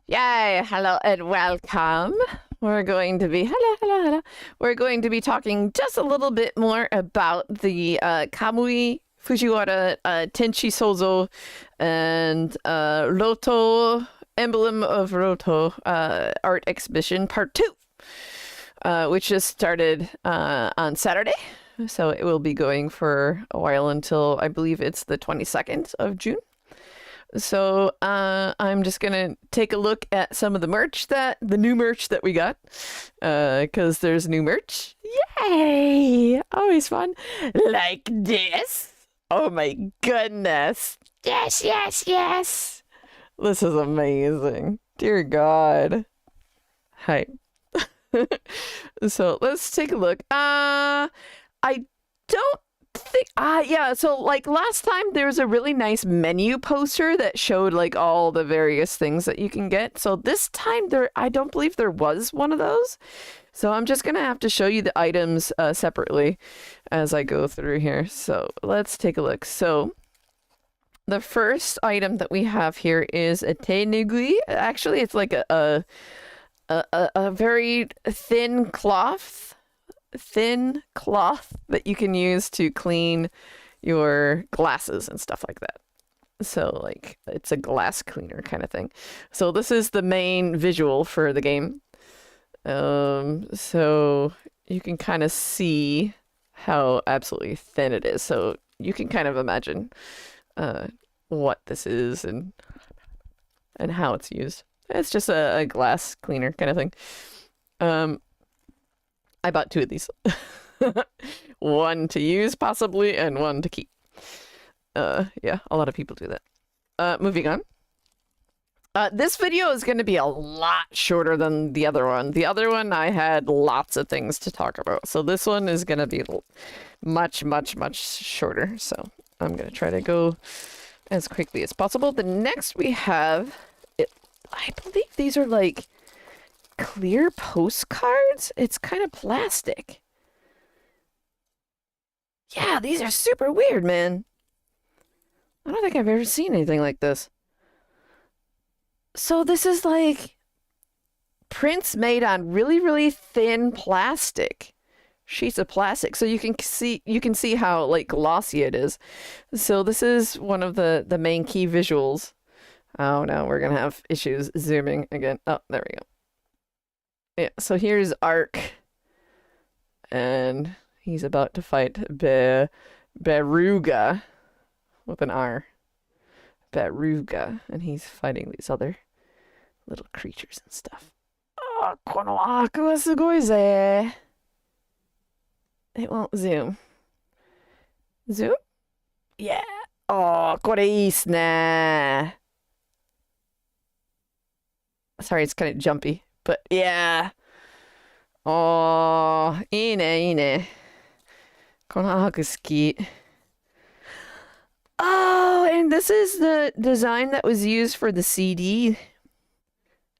Yay! Hello and welcome. We're going to be hello. We're going to be talking just a little bit more about the Kamui Fujiwara Tenchi Sozo and Roto Emblem of Roto art exhibition part 2, which just started on Saturday. So it will be going for a while until I believe it's the 22nd of June. So I'm just gonna take a look at some of the new merch that we got, because there's new merch. Yay! Always fun. Like this. Oh my goodness. Yes. This is amazing. Dear God. Hi. So let's take a look. I don't think yeah, so like last time there was a really nice menu poster that showed like all the various things that you can get. So this time I don't believe there was one of those. So I'm just gonna have to show you the items separately as I go through here. So let's take a look. So the first item that we have here is a tenugui. Actually, it's like a very thin cloth that you can use to clean your glasses and stuff like that. So like it's a glass cleaner kind of thing. So this is the main visual for the game. So you can kind of see how absolutely thin it is. So you can kind of imagine what this is and how it's used. It's just a glass cleaner kind of thing. I bought 2 of these. One to use possibly and one to keep. Yeah, a lot of people do that. Moving on. This video is going to be a lot shorter than the other one. The other one I had lots of things to talk about. So this one is going to be much shorter. So I'm going to try to go as quickly as possible. The next we have, I believe these are like clear postcards. It's kind of plastic. Yeah, these are super weird, man. I don't think I've ever seen anything like this. So this is like prints made on really thin plastic, sheets of plastic. So you can see how like glossy it is. So this is one of the main key visuals. Oh no, we're gonna have issues zooming again. Oh, there we go. Yeah, so here's Ark, and he's about to fight Beruga with an R. Beruga, and he's fighting these other little creatures and stuff. Oh, このアークはすごいぜ. It won't zoom. Zoom? Yeah. Oh, これいいっすね. Sorry, it's kind of jumpy. But yeah. Oh, いいね. このアーク好き. Oh, and this is the design that was used for the CD.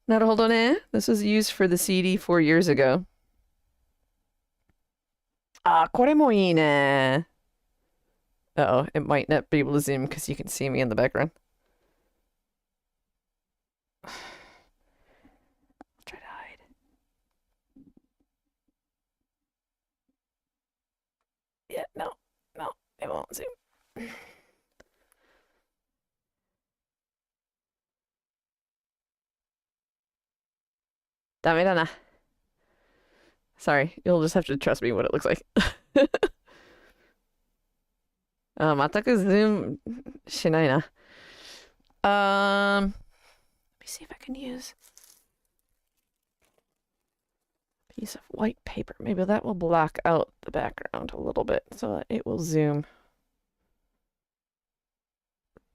なるほどね. This was used for the CD 4 years ago. あ、これもいいね. Uh-oh, it might not be able to zoom because you can see me in the background. Try to hide. Yeah, no, it won't zoom. Dame da na. Sorry, you'll just have to trust me what it looks like. 全く zoom しないな. Let me see if I can use a piece of white paper. Maybe that will block out the background a little bit so that it will zoom.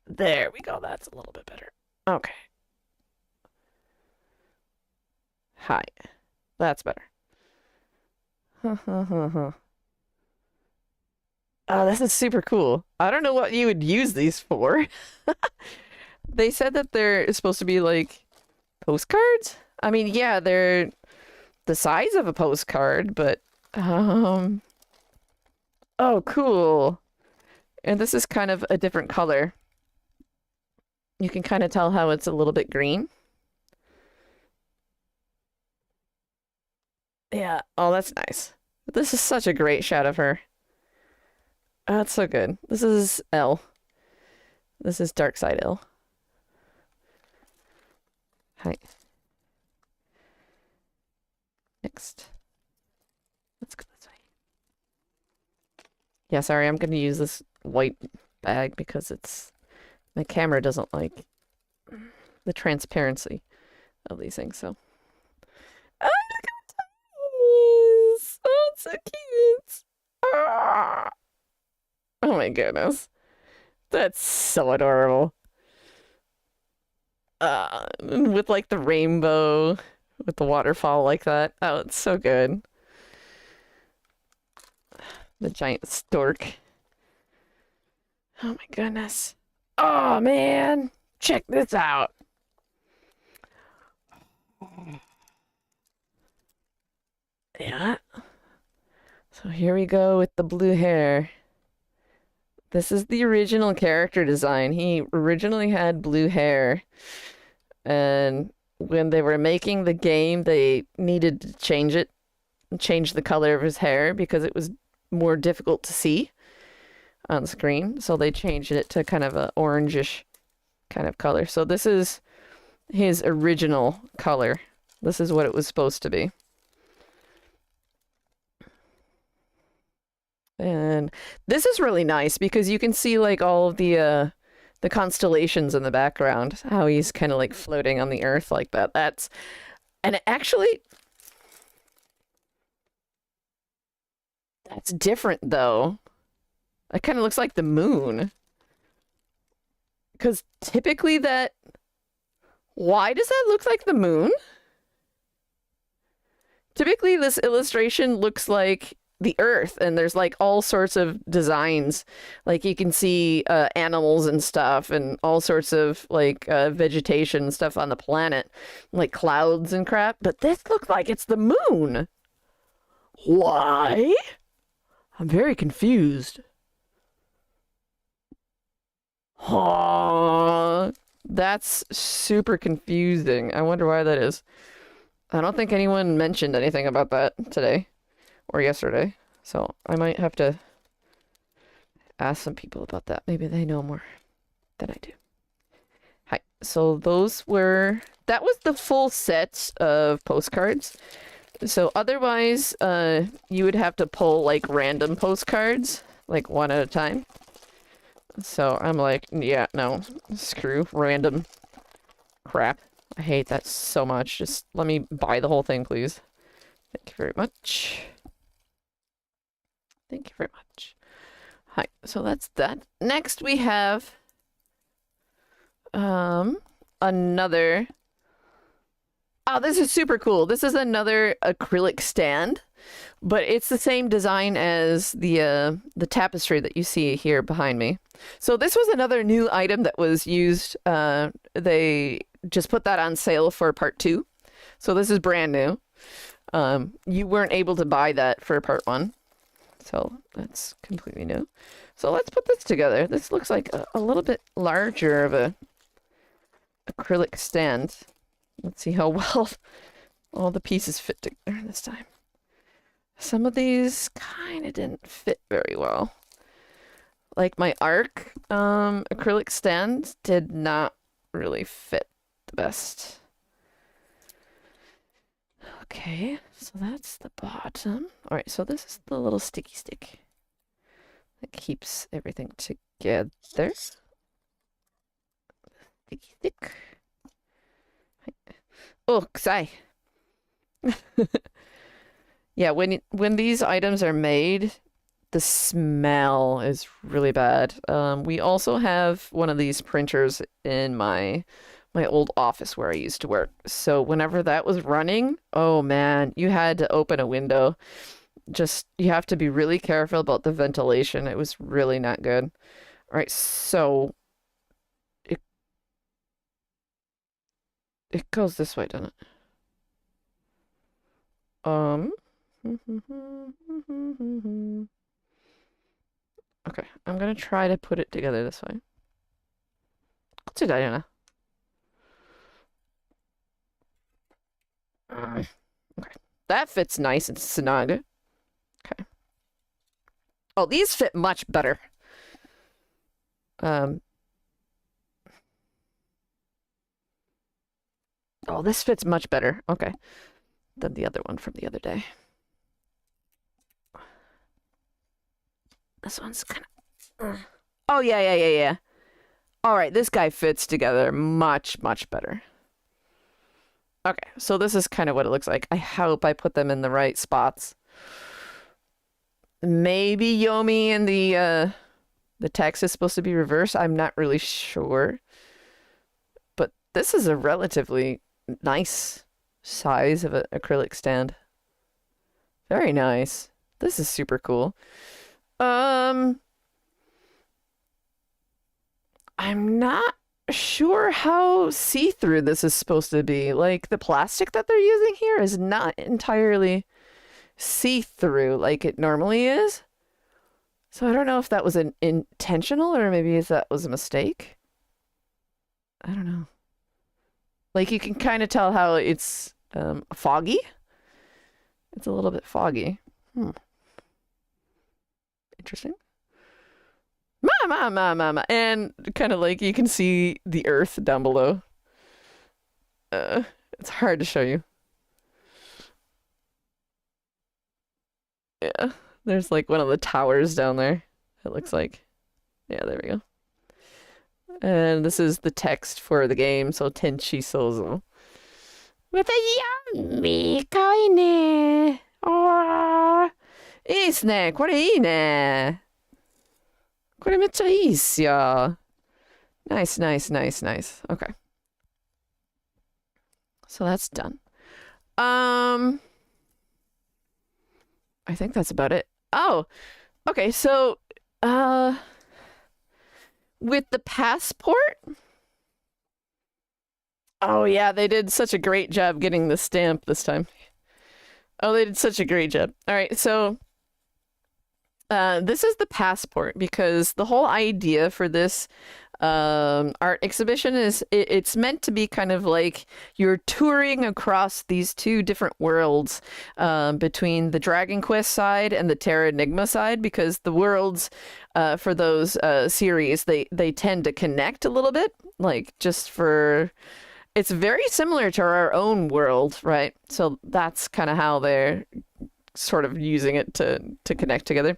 There we go. That's a little bit better. Okay. Hi. That's better. Oh, this is super cool. I don't know what you would use these for. They said that they're supposed to be like postcards. I mean, yeah, they're the size of a postcard, but oh, cool. And this is kind of a different color. You can kind of tell how it's a little bit green. Yeah. Oh, that's nice. This is such a great shot of her. Oh, that's so good. This is L. This is Dark Side L. Hi. Next. Let's go this way. Yeah, sorry, I'm gonna use this white bag because my camera doesn't like the transparency of these things, so. Oh, look how tiny it is! Oh, it's so cute! Ah! Oh my goodness. That's so adorable. With like the rainbow, with the waterfall like that. Oh, it's so good. The giant stork. Oh my goodness. Oh man, check this out. Yeah. So here we go with the blue hair. This is the original character design. He originally had blue hair. And when they were making the game, they needed to change the color of his hair because it was more difficult to see on screen. So they changed it to kind of an orangish kind of color. So this is his original color. This is what it was supposed to be. And this is really nice because you can see like all of the constellations in the background, how he's kind of like floating on the earth like that. And actually, that's different though. It kind of looks like the moon. Because typically why does that look like the moon? Typically this illustration looks like the earth, and there's like all sorts of designs. Like you can see animals and stuff and all sorts of like vegetation and stuff on the planet, like clouds and crap. But this looks like it's the moon. Why? I'm very confused. Huh. That's super confusing. I wonder why that is. I don't think anyone mentioned anything about that today or yesterday, so I might have to ask some people about that. Maybe they know more than I do. Hi. So that was the full set of postcards. So otherwise, you would have to pull like random postcards, like one at a time. So I'm like, yeah, no, screw random crap. I hate that so much. Just let me buy the whole thing, please. Thank you very much. Thank you very much. Hi, so that's that. Next we have another. Oh, this is super cool. This is another acrylic stand, but it's the same design as the tapestry that you see here behind me. So this was another new item that was used. They just put that on sale for part 2. So this is brand new. You weren't able to buy that for part 1. So that's completely new. So let's put this together. This looks like a little bit larger of a acrylic stand. Let's see how well all the pieces fit together this time. Some of these kind of didn't fit very well. Like my Arc acrylic stand did not really fit the best. Okay, so that's the bottom. All right, so this is the little sticky stick that keeps everything together. Sticky stick. Oh, sigh. Yeah, when these items are made, the smell is really bad. We also have one of these printers in my old office where I used to work. So whenever that was running, oh man, you had to open a window. Just you have to be really careful about the ventilation. It was really not good. All right, so it goes this way, doesn't it? Okay, I'm gonna try to put it together this way. Okay. That fits nice and snug. Okay. Oh, these fit much better. Oh, this fits much better. Okay. Than the other one from the other day. This one's kind of... Oh, yeah. All right, this guy fits together much, much better. Okay, so this is kind of what it looks like. I hope I put them in the right spots. Maybe Yomi and the text is supposed to be reversed. I'm not really sure. But this is a relatively nice size of an acrylic stand. Very nice. This is super cool. I'm not sure how see-through this is supposed to be. Like, the plastic that they're using here is not entirely see-through like it normally is. So I don't know if that was an intentional or maybe if that was a mistake. I don't know. Like, you can kind of tell how it's foggy. It's a little bit foggy. Interesting. Mama. And kind of like you can see the earth down below. It's hard to show you. Yeah, there's like one of the towers down there, it looks like. Yeah, there we go. And this is the text for the game, so Tenchi Souzo. With a yummy kawaii ne. Oh, いいっすね。これいいね。これめっちゃいいっすよ。Nice. Okay. So that's done. I think that's about it. Oh, okay. So, with the passport. Oh yeah, they did such a great job getting the stamp this time. Oh, they did such a great job. All right, so this is the passport because the whole idea for this art exhibition is it's meant to be kind of like you're touring across these two different worlds between the Dragon Quest side and the Terranigma side, because the worlds for those series they tend to connect a little bit, like just for it's very similar to our own world, right? So that's kind of how they're sort of using it to connect together.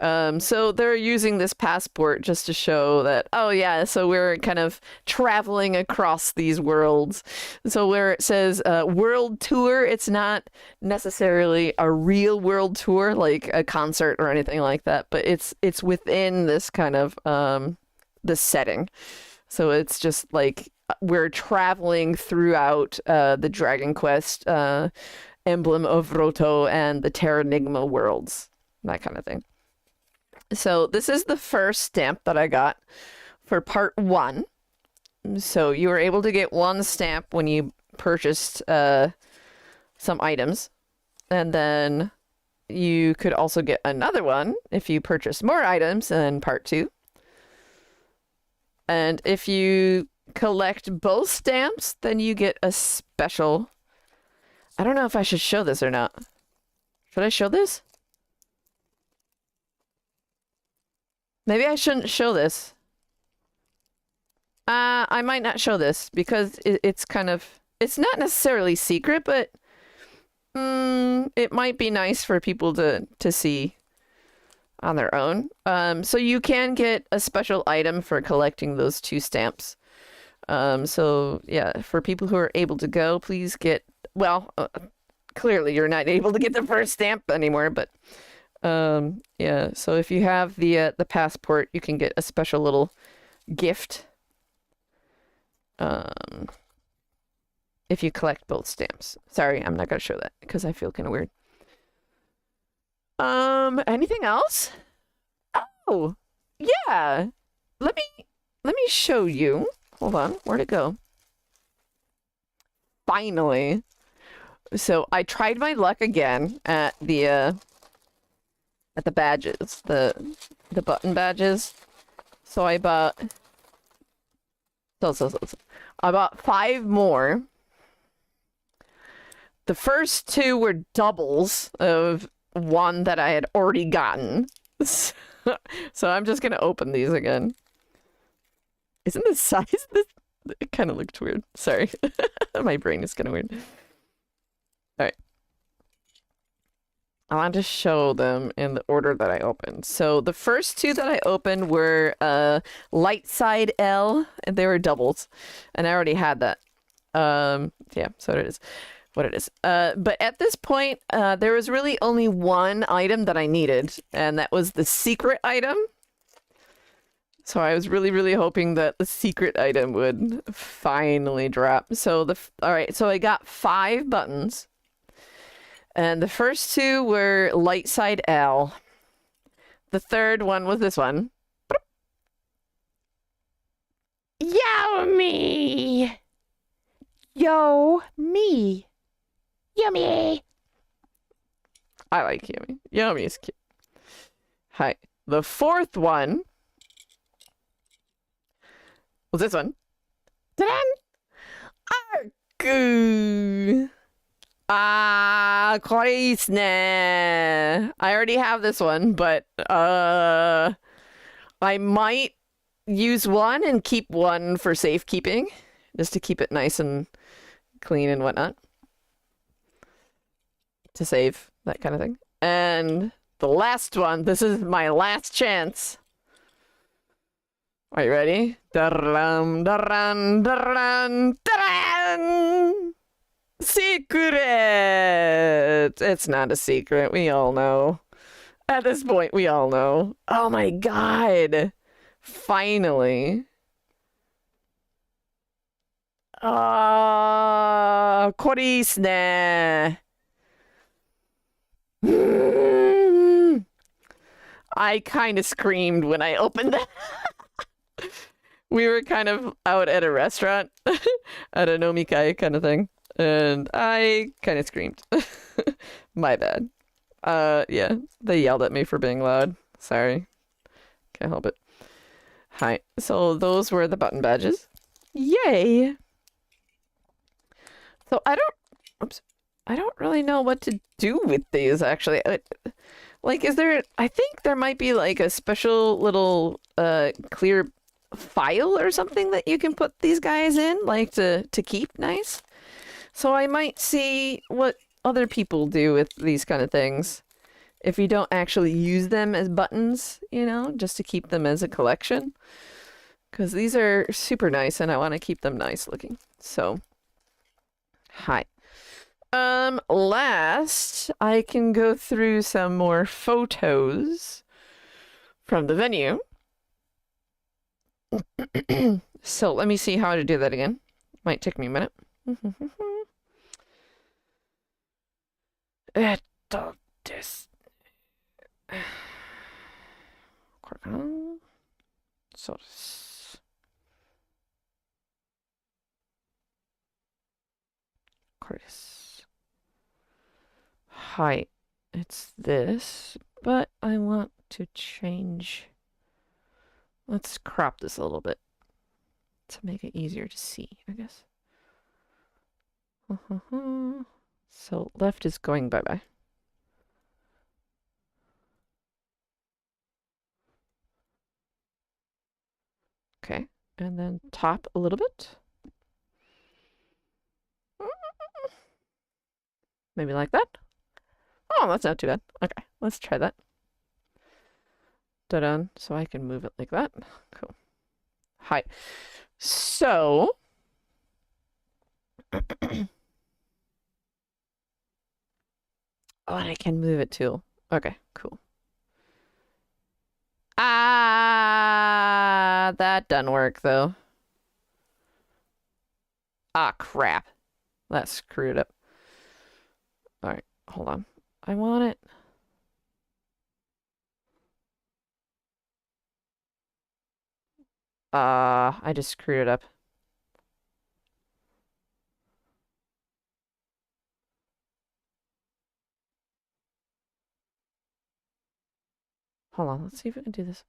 So they're using this passport just to show that, oh yeah, so we're kind of traveling across these worlds. So where it says world tour, it's not necessarily a real world tour like a concert or anything like that, but it's within this kind of this setting. So it's just like we're traveling throughout the Dragon Quest Emblem of Roto and the Terranigma worlds, that kind of thing. So this is the first stamp that I got for part 1. So you were able to get one stamp when you purchased some items, and then you could also get another one if you purchased more items in part 2. And if you collect both stamps, then you get a special... I don't know if I should show this or not. Should I show this? Maybe I shouldn't show this. I might not show this because it's kind of... It's not necessarily secret, but it might be nice for people to see on their own. So you can get a special item for collecting those 2 stamps. So yeah, for people who are able to go, please get... Well, clearly you're not able to get the first stamp anymore, but yeah, so if you have the passport, you can get a special little gift if you collect both stamps. Sorry, I'm not gonna show that because I feel kind of weird. Anything else? Oh, yeah. Let me show you. Hold on, where'd it go? Finally. So I tried my luck again at the badges, the button badges. So I bought I bought 5 more. the first two were doubles of one that I had already gotten. So I'm just gonna open these again. Isn't the size this? It kind of looked weird. Sorry. My brain is kind of weird. All right. I want to show them in the order that I opened. So the first two that I opened were light side L, and they were doubles. And I already had that. Yeah, so it is what it is. But at this point, there was really only one item that I needed, and that was the secret item. So I was really, really hoping that the secret item would finally drop. So all right, so I got 5 buttons. And the first two were light side L. The third one was this one. Yummy! Yo, me. Yummy! I like yummy. Yummy is cute. Hi. The fourth one was this one. Ta-da! Argu! Ah, これいいっすね. I already have this one, but I might use one and keep one for safekeeping, just to keep it nice and clean and whatnot. To save, that kind of thing. And the last one, this is my last chance. Are you ready? Daran, daran, daran, daran! Secret! It's not a secret. We all know. At this point, we all know. Oh my god! Finally. Ah, これいいっすね. I kind of screamed when I opened that. We were kind of out at a restaurant, at a nomikai kind of thing. And I kind of screamed. My bad. Yeah, they yelled at me for being loud. Sorry. Can't help it. Hi. So those were the button badges. Yay! So I don't really know what to do with these, actually. Like, I think there might be like a special little clear file or something that you can put these guys in, like to keep nice. So I might see what other people do with these kind of things. If you don't actually use them as buttons, you know, just to keep them as a collection. Because these are super nice and I want to keep them nice looking. So, hi. Last, I can go through some more photos from the venue. So let me see how to do that again. Might take me a minute. This. So Hi, it's this, but I want to change. Let's crop this a little bit to make it easier to see, I guess. So left is going bye-bye. Okay, and then top a little bit. Maybe like that. Oh, that's not too bad. Okay, let's try that. Done. So I can move it like that. Cool. Hi. So oh, and I can move it too. Okay, cool. Ah, that doesn't work though. Ah, crap. That screwed up. All right, hold on. I want it. I just screwed it up. Hold on, let's see if we can do this.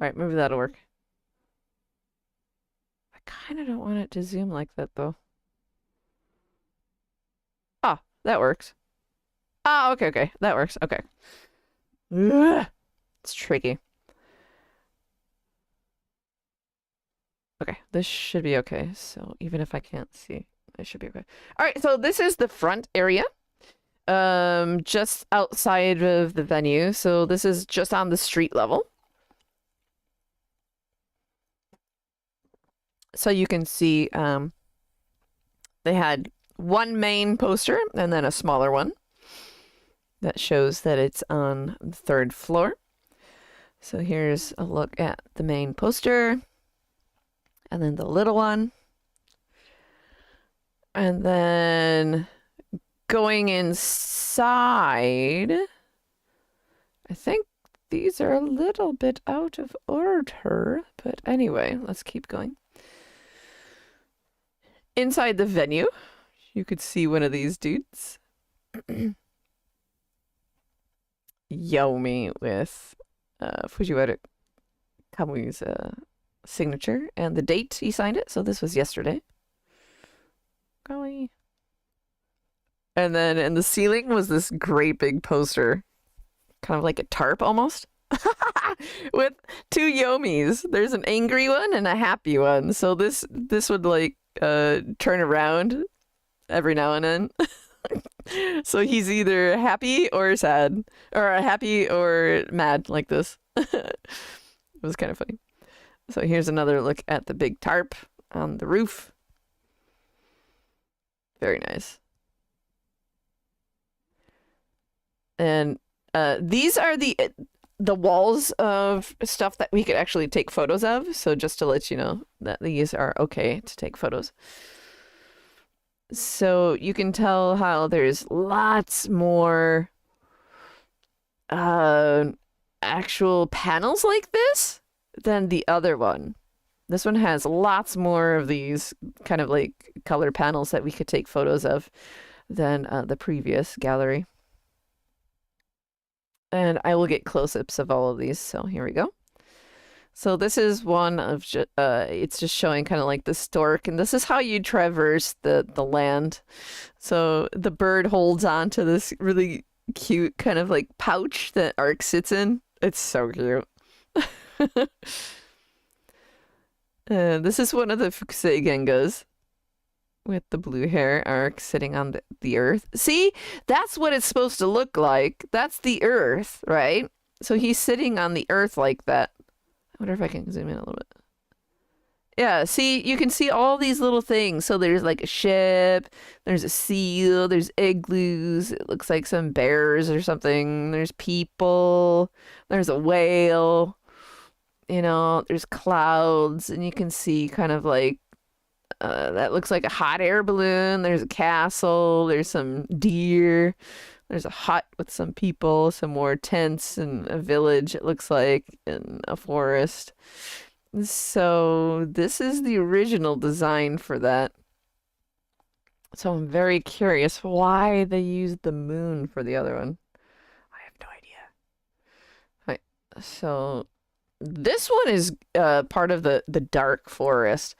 right, maybe that'll work. I kind of don't want it to zoom like that, though. Ah, that works. Ah, okay, okay. That works. Okay. Ugh, it's tricky. Okay, this should be okay. So even if I can't see, it should be okay. All right, so this is the front area. Just outside of the venue. So this is just on the street level. So you can see they had one main poster and then a smaller one that shows that it's on the 3rd floor. So here's a look at the main poster and then the little one. And then going inside, I think these are a little bit out of order, but anyway, let's keep going. Inside the venue, you could see one of these dudes. Yomi with Fujiwara Kamui's signature and the date he signed it. So this was yesterday. Golly. And then in the ceiling was this great big poster, kind of like a tarp almost, with 2 Yomis. There's an angry one and a happy one. So this would like turn around every now and then. So he's either happy or sad, or happy or mad, like this. It was kind of funny. So here's another look at the big tarp on the roof. Very nice. And these are the walls of stuff that we could actually take photos of. So just to let you know that these are okay to take photos. So you can tell how there's lots more actual panels like this than the other one. This one has lots more of these kind of like color panels that we could take photos of than the previous gallery. And I will get close-ups of all of these. So here we go. So this is one of, it's just showing kind of like the stork, and this is how you traverse the land. So the bird holds on to this really cute kind of like pouch that Ark sits in. It's so cute. This is one of the Fukusei Gengas with the blue hair, Ark sitting on the earth. See, that's what it's supposed to look like. That's the earth, right? So he's sitting on the earth like that. I wonder if I can zoom in a little bit. Yeah, see, you can see all these little things. So there's like a ship, there's a seal, there's igloos, it looks like some bears or something. There's people, there's a whale, you know, there's clouds, and you can see kind of like, that looks like a hot air balloon. There's a castle, there's some deer, there's a hut with some people, some more tents, and a village, it looks like, in a forest. So this is the original design for that. So I'm very curious why they used the moon for the other one. I have no idea. Right. So this one is part of the dark forest.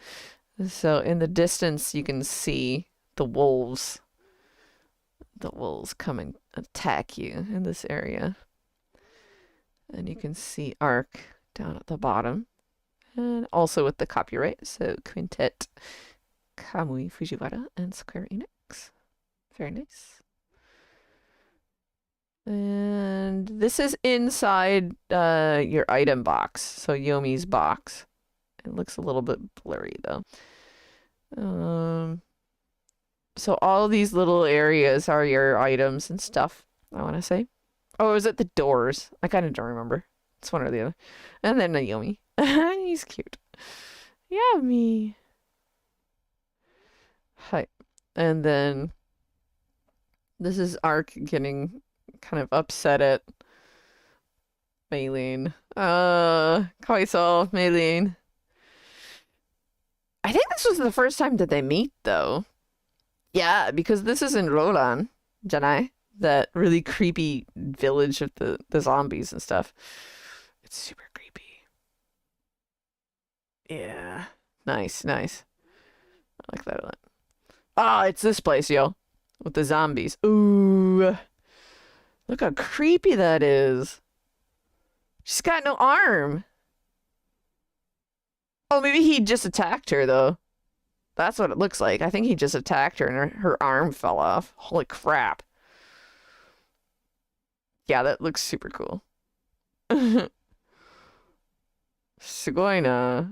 So in the distance you can see the wolves. The wolves come and attack you in this area. And you can see Ark down at the bottom. And also with the copyright, so Quintet, Kamui Fujiwara, and Square Enix. Very nice. And this is inside your item box, so Yomi's box. It looks a little bit blurry though. So all these little areas are your items and stuff, I want to say. Oh, is it the doors? I kind of don't remember. It's one or the other. And then Yomi. He's cute. Yummy. Hi. And then this is Ark getting kind of upset at Maylene. Kawaiso, Maylene. I think this was the first time that they meet, though. Yeah, because this is in Rolan, Janai. That really creepy village of the zombies and stuff. It's super creepy. Yeah. Nice, nice. I like that a lot. Ah, it's this place, yo. With the zombies. Ooh. Look how creepy that is. She's got no arm. Oh, maybe he just attacked her, though. That's what it looks like. I think he just attacked her and her arm fell off. Holy crap. Yeah, that looks super cool. Sugoi na.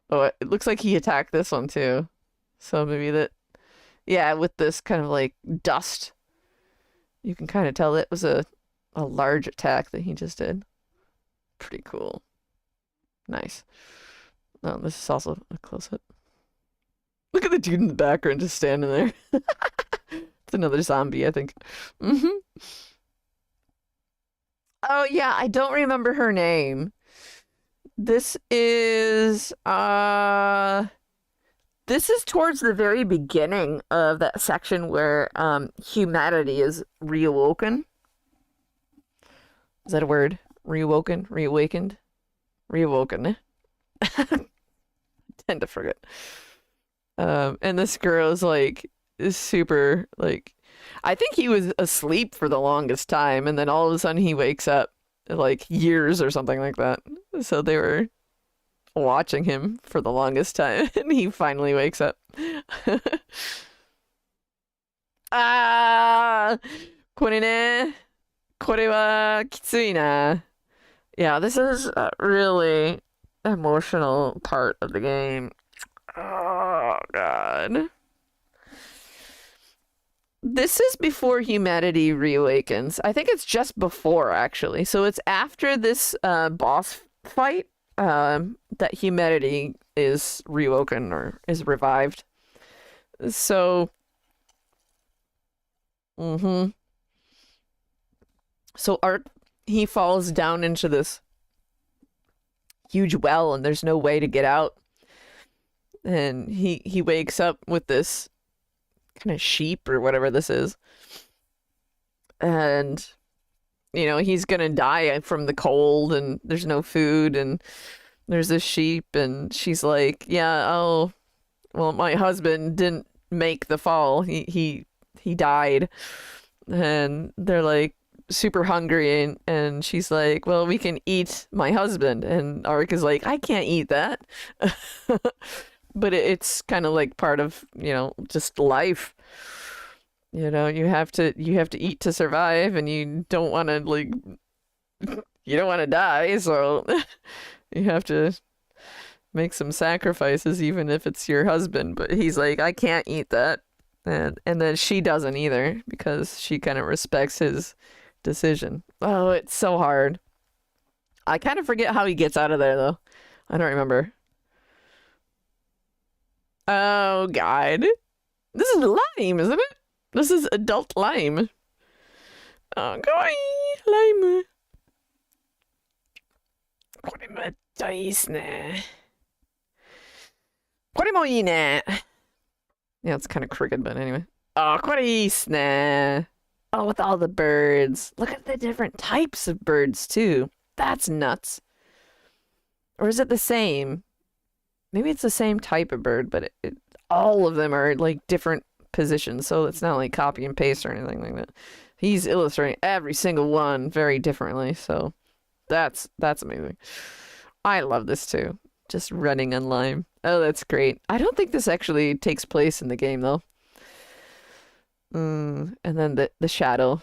Oh, it looks like he attacked this one, too. So maybe that... Yeah, with this kind of like dust. You can kind of tell it was a large attack that he just did. Pretty cool. Nice. Oh, this is also a close-up. Look at the dude in the background just standing there. It's another zombie, I think. Oh, yeah, I don't remember her name. This is towards the very beginning of that section where humanity is reawoken. Is that a word? Reawoken? Reawakened? Reawoken. I tend to forget. And this girl is like is super like I think he was asleep for the longest time and then all of a sudden he wakes up like years or something like that. So they were watching him for the longest time and he finally wakes up. Ah, これね。これはきついな. Yeah, this is a really emotional part of the game. Oh, God. This is before humanity reawakens. I think it's just before, actually. So it's after this boss fight that humanity is reawoken or is revived. So... So Art, he falls down into this huge well and there's no way to get out. And he wakes up with this kind of sheep or whatever this is. And, you know, he's gonna die from the cold and there's no food and there's this sheep and she's like, yeah, oh, well, my husband didn't make the fall. He died. And they're like super hungry and she's like, well, we can eat my husband. And Arik is like, I can't eat that. But it's kind of like part of, you know, just life. You know, you have to eat to survive and you don't want to like you don't want to die, so you have to make some sacrifices even if it's your husband. But he's like, I can't eat that. And then she doesn't either because she kind of respects his decision. Oh, it's so hard. I kind of forget how he gets out of there though. I don't remember. Oh God. This is lime, isn't it? This is adult lime. Oh, kawaii lime. これめっちゃいいっすね。これもいいね. Yeah, it's kind of crooked, but anyway. Oh, これいいっすね. Oh, with all the birds. Look at the different types of birds, too. That's nuts. Or is it the same? Maybe it's the same type of bird, but all of them are, like, different positions, so it's not like copy and paste or anything like that. He's illustrating every single one very differently, so that's amazing. I love this, too. Just running on lime. Oh, that's great. I don't think this actually takes place in the game, though. And then the shadow.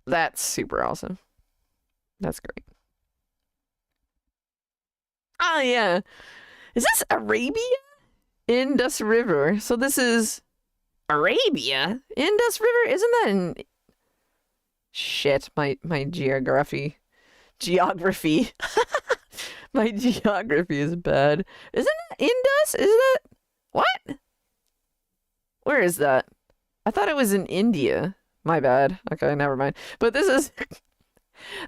That's super awesome. That's great. Oh, yeah. Is this Arabia? Indus River. So this is Arabia? Indus River? Isn't that in... Shit, my geography. Geography. My geography is bad. Isn't that Indus? Is that... What? Where is that? I thought it was in India. My bad. Okay, never mind. But this is...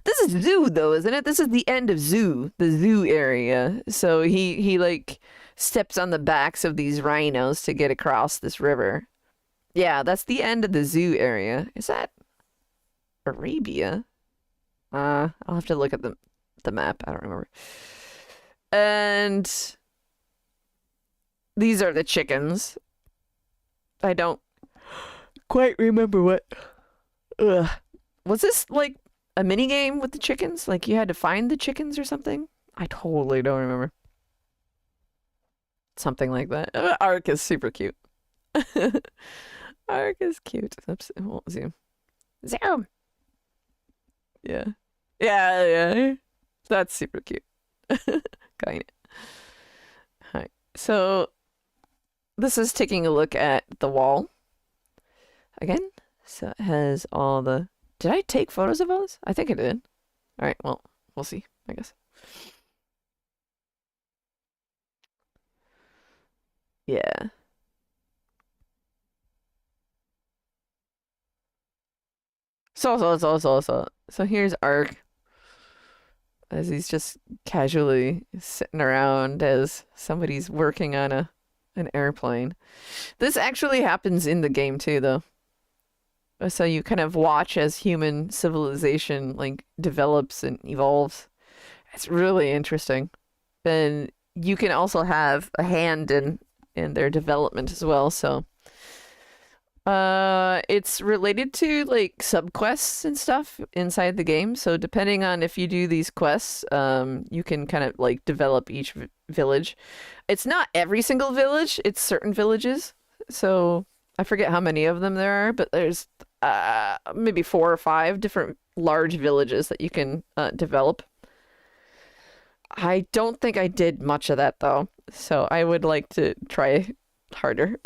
This is zoo, though, isn't it? This is the end of zoo. The zoo area. So he like, steps on the backs of these rhinos to get across this river. Yeah, that's the end of the zoo area. Is that Arabia? I'll have to look at the map. I don't remember. And these are the chickens. I don't quite remember what. Ugh. Was this like a mini game with the chickens? Like you had to find the chickens or something? I totally don't remember. Something like that. Ark is super cute. Ark is cute. Oops, I won't zoom. Zoom. Yeah. Yeah. That's super cute. Kind of. Hi. So this is taking a look at the wall again. So it has all the. Did I take photos of all this? I think I did. All right. Well, we'll see, I guess. Yeah. So here's Ark as he's just casually sitting around as somebody's working on an airplane. This actually happens in the game too, though. So you kind of watch as human civilization like develops and evolves. It's really interesting. And you can also have a hand in their development as well, so it's related to like subquests and stuff inside the game. So depending on if you do these quests, you can kind of like develop each village. It's not every single village, it's certain villages. So I forget how many of them there are, but there's maybe 4 or 5 different large villages that you can develop. I don't think I did much of that though, so I would like to try harder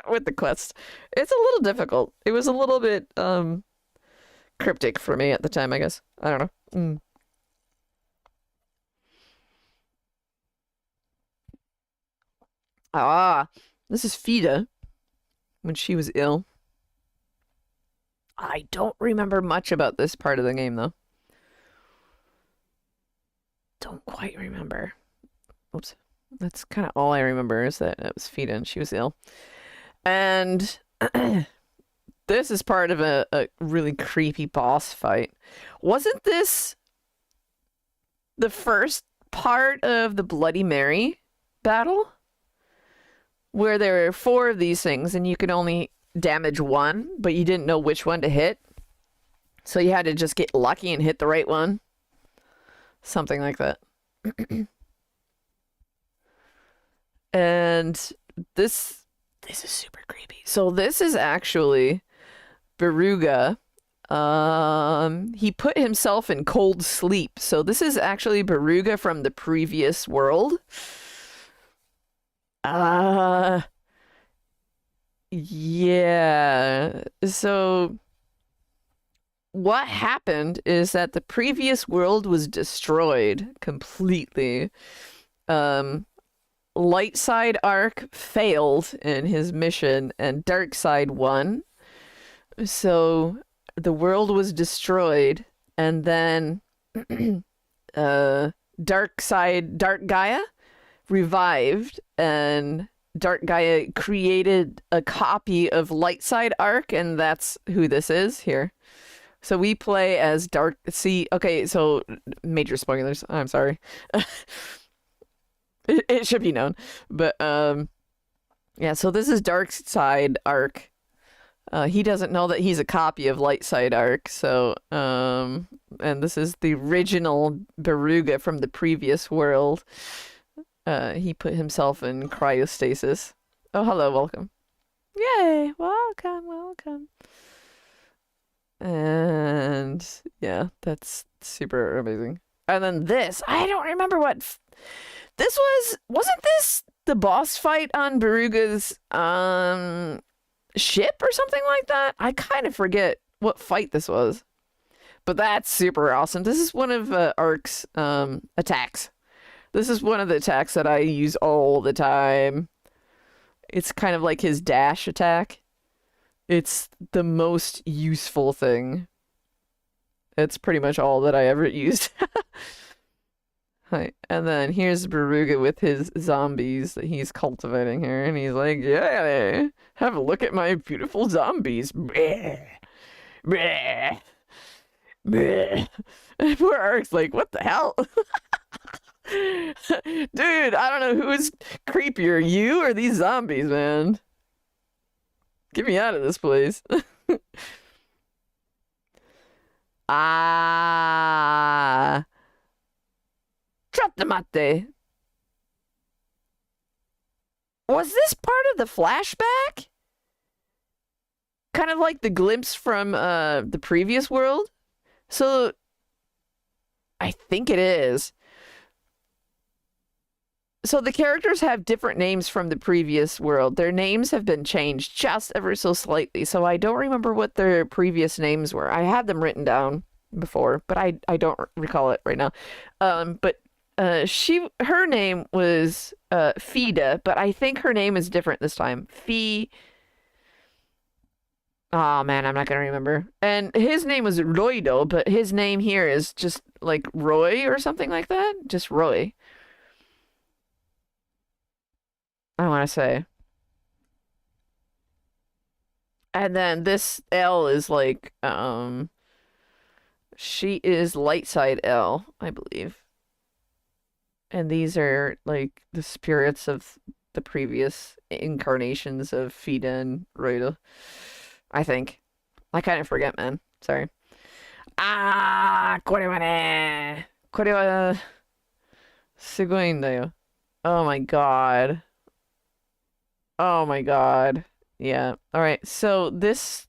with the quest. It's a little difficult. It was a little bit cryptic for me at the time, I guess. I don't know. Ah, this is Fida when she was ill. I don't remember much about this part of the game though. Don't quite remember. Oops. That's kind of all I remember is that it was Fida and she was ill. And this is part of a really creepy boss fight. Wasn't this the first part of the Bloody Mary battle? Where there were 4 of these things and you could only damage one, but you didn't know which one to hit. So you had to just get lucky and hit the right one. Something like that. And this is super creepy. So this is actually Baruga. He put himself in cold sleep. So this is actually Baruga from the previous world. Yeah. So what happened is that the previous world was destroyed completely. Light side Ark failed in his mission and dark side won. So the world was destroyed and then dark Gaia revived and Dark Gaia created a copy of light side Ark, and that's who this is here. So we play as Dark. See, okay, so major spoilers. I'm sorry. It should be known, but yeah. So this is Dark Side Ark. He doesn't know that he's a copy of Light Side Ark. So and this is the original Baruga from the previous world. He put himself in cryostasis. Oh, hello, welcome. Yay, welcome. And yeah, that's super amazing. And then this, I don't remember what this was. Wasn't this the boss fight on Baruga's ship or something like that? I kind of forget what fight this was. But that's super awesome. This is one of Ark's attacks. This is one of the attacks that I use all the time. It's kind of like his dash attack. It's the most useful thing. It's pretty much all that I ever used. Hi. And then here's Baruga with his zombies that he's cultivating here. And he's like, yeah, have a look at my beautiful zombies. Bleh. Bleh. Bleh. And poor Ark's like, what the hell? Dude, I don't know who is creepier, you or these zombies, man. Get me out of this place. Ah. Mate. Was this part of the flashback? Kind of like the glimpse from the previous world? So I think it is. So the characters have different names from the previous world. Their names have been changed just ever so slightly. So I don't remember what their previous names were. I had them written down before, but I don't recall it right now. But her name was Fida, but I think her name is different this time. Oh man, I'm not gonna remember. And his name was Roido, but his name here is just like Roy or something like that. Just Roy. I want to say. And then this L is like, she is light side L, I believe. And these are like the spirits of the previous incarnations of Fida and Roido. I think. I kind of forget, man. Sorry. Ah, これはね。これはすごいんだよ. Oh my god. Oh my god. Yeah. All right. So this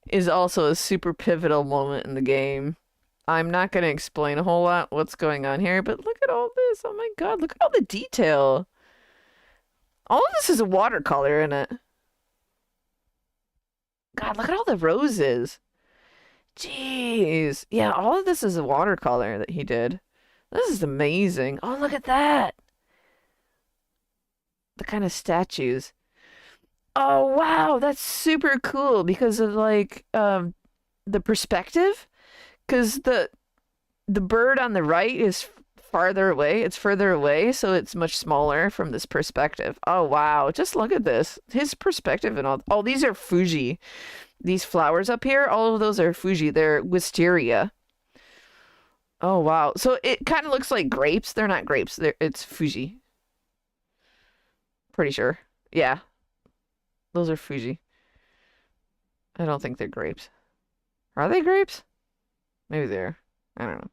is also a super pivotal moment in the game. I'm not going to explain a whole lot what's going on here, but look at all this. Oh my god. Look at all the detail. All of this is a watercolor in it. God, look at all the roses. Jeez. Yeah, all of this is a watercolor that he did. This is amazing. Oh, look at that. The kind of statues. Oh, wow, that's super cool because of like the perspective. Because the bird on the right is farther away. It's further away, so it's much smaller from this perspective. Oh, wow. Just look at this. His perspective and all. Oh, these are Fuji. These flowers up here, all of those are Fuji. They're wisteria. Oh, wow. So it kind of looks like grapes. They're not grapes. It's Fuji. Pretty sure. Yeah. Those are Fuji. I don't think they're grapes. Are they grapes? Maybe they're. I don't know.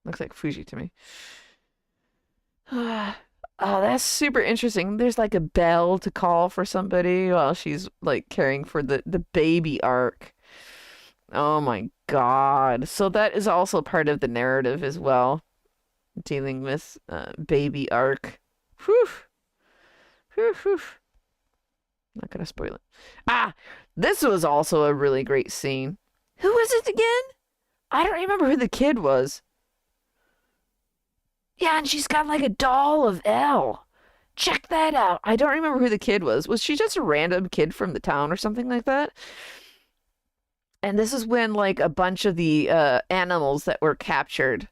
Looks like Fuji to me. Oh, that's super interesting. There's like a bell to call for somebody while she's like caring for the baby arc. Oh my God. So that is also part of the narrative as well, dealing with baby arc. Whew. Whew, whew. Not gonna spoil it. Ah, this was also a really great scene. Who was it again? I don't remember who the kid was. Yeah, and she's got like a doll of Elle. Check that out. I don't remember who the kid was. Was she just a random kid from the town or something like that? And this is when like a bunch of the animals that were captured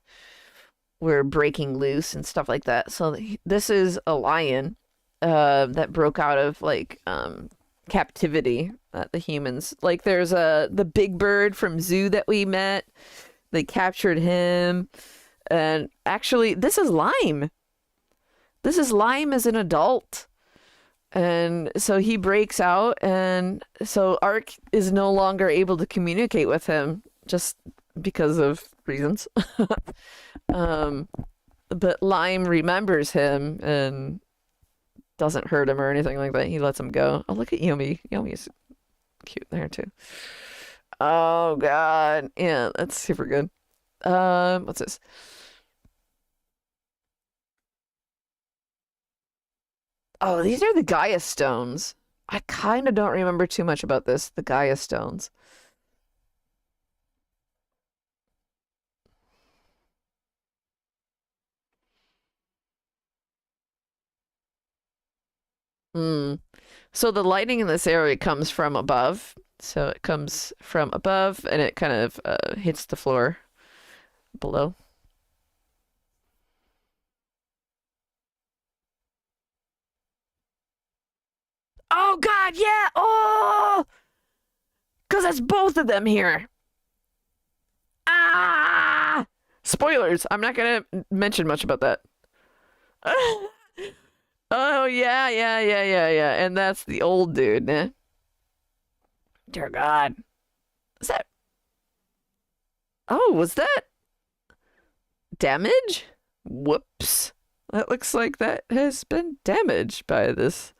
were breaking loose and stuff like that. So this is a lion that broke out of like captivity. The humans, like there's the big bird from zoo that we met. They captured him. And actually, this is Lime. This is Lime as an adult. And so he breaks out, and so Ark is no longer able to communicate with him just because of reasons. But Lime remembers him and doesn't hurt him or anything like that. He lets him go. Oh, look at Yumi. Yumi is cute there too. Oh God. Yeah, that's super good. What's this? Oh, these are the Gaia stones. I kind of don't remember too much about this, the Gaia stones. Hmm. So the lighting in this area comes from above. So it comes from above and it kind of hits the floor below. Oh God, yeah. Oh, because that's both of them here. Ah, Spoilers! I'm not gonna mention much about that. Oh, yeah. And that's the old dude, eh? Dear God. Is that... Oh, was that damage? Whoops. That looks like that has been damaged by this.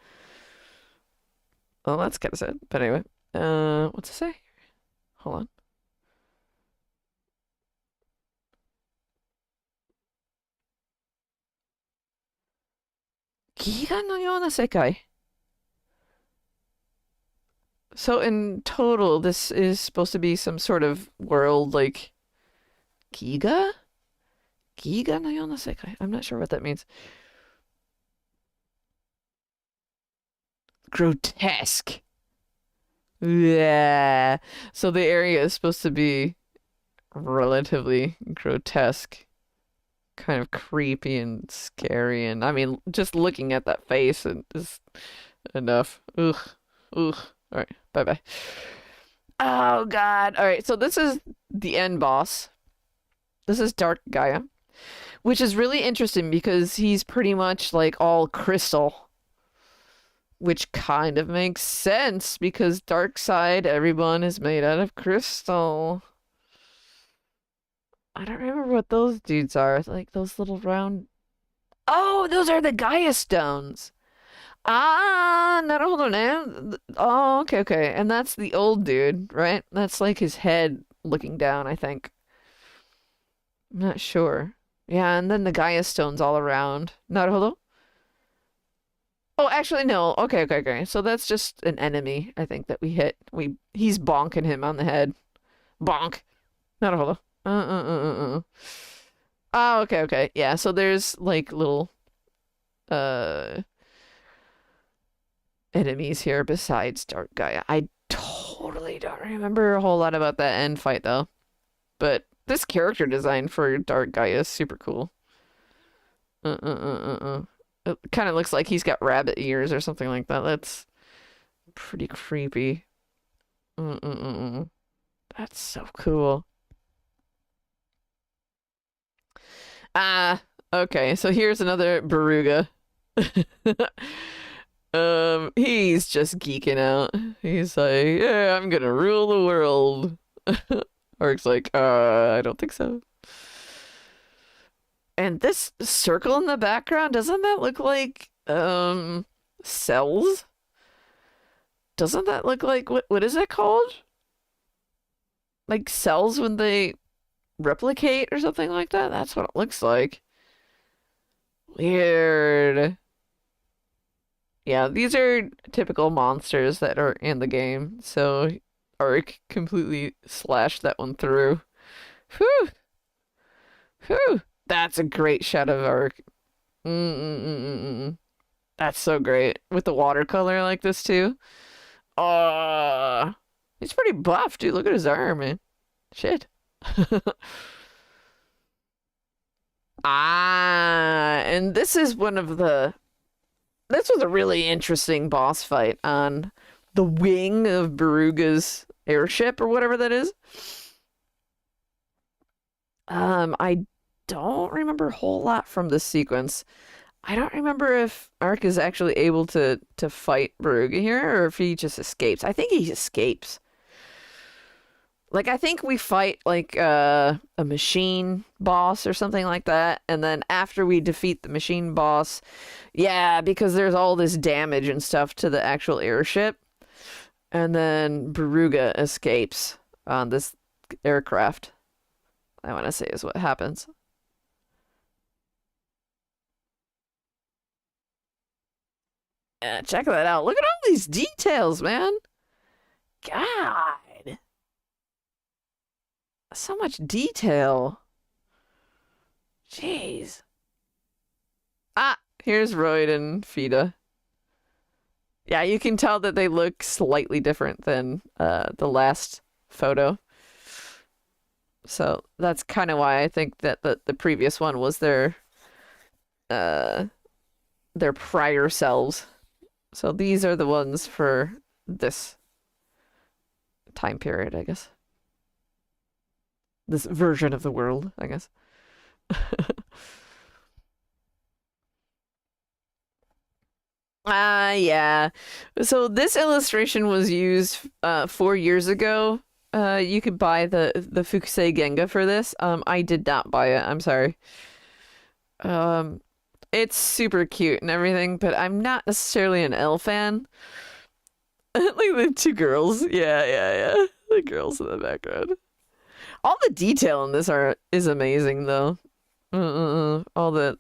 Oh, that's kind of sad. But anyway, what's it say? Hold on. Giga no yo na sekai. So in total, this is supposed to be some sort of world like Giga? Giga no yo na sekai. I'm not sure what that means. Grotesque. Yeah. So the area is supposed to be relatively grotesque, kind of creepy and scary. And I mean, just looking at that face is enough. Ugh. Ugh. All right. Bye bye. Oh, God. All right. So this is the end boss. This is Dark Gaia, which is really interesting because he's pretty much like all crystal. Which kind of makes sense because Dark Side, everyone is made out of crystal. I don't remember what those dudes are. Like those little round... Oh, those are the Gaia stones. Ah, naruhodo ne. Oh, okay. And that's the old dude, right? That's like his head looking down, I think. I'm not sure. Yeah, and then the Gaia stones all around. Naruhodo. Oh, actually, no. Okay. So that's just an enemy, I think, that we hit. He's bonking him on the head. Bonk. Naruhodo. Oh, okay. Yeah, so there's like little enemies here besides Dark Gaia. I totally don't remember a whole lot about that end fight though. But this character design for Dark Gaia is super cool. It kind of looks like he's got rabbit ears or something like that. That's pretty creepy. That's so cool. Ah, okay. So here's another Baruga. He's just geeking out. He's like, yeah, I'm gonna rule the world. Ark's like, I don't think so. And this circle in the background, doesn't that look like, cells? Doesn't that look like, what is that called? Like cells when they replicate or something like that? That's what it looks like. Weird. Yeah, these are typical monsters that are in the game, so Ark completely slashed that one through. Whew! Whew! That's a great shot of Ark. That's so great. With the watercolor like this too. He's pretty buff, dude. Look at his arm, man. Shit. And this is one of the... This was a really interesting boss fight on the wing of Baruga's airship or whatever that is. I don't remember a whole lot from this sequence. I don't remember if Ark is actually able to fight Baruga here or if he just escapes. I think he escapes. Like, I think we fight, like, a machine boss or something like that. And then after we defeat the machine boss, yeah, because there's all this damage and stuff to the actual airship. And then Baruga escapes on this aircraft, I want to say is what happens. Yeah, check that out. Look at all these details, man. God. So much detail. Jeez. Ah, here's Royd and Fida. Yeah, you can tell that they look slightly different than the last photo. So that's kind of why I think that the previous one was their prior selves. So these are the ones for this time period, I guess. This version of the world, I guess. Yeah. So this illustration was used 4 years ago. You could buy the Fukusei Genga for this. I did not buy it. I'm sorry. Um, it's super cute and everything, but I'm not necessarily an L fan. Like the two girls. Yeah, yeah, yeah. The girls in the background. All the detail in this art is amazing, though. All the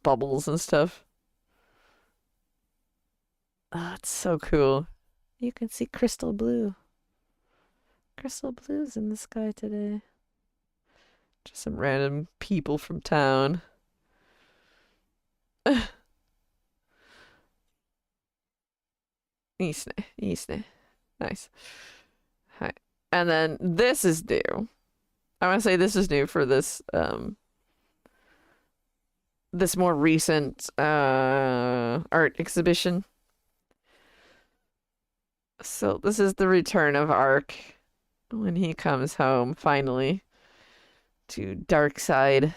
bubbles and stuff. Oh, it's so cool. You can see crystal blue. Crystal blues in the sky today. Just some random people from town. Isne, Isne. Nice. Hi. And then this is new. I want to say this is new for this more recent art exhibition. So this is the return of Ark when he comes home finally to Dark Side.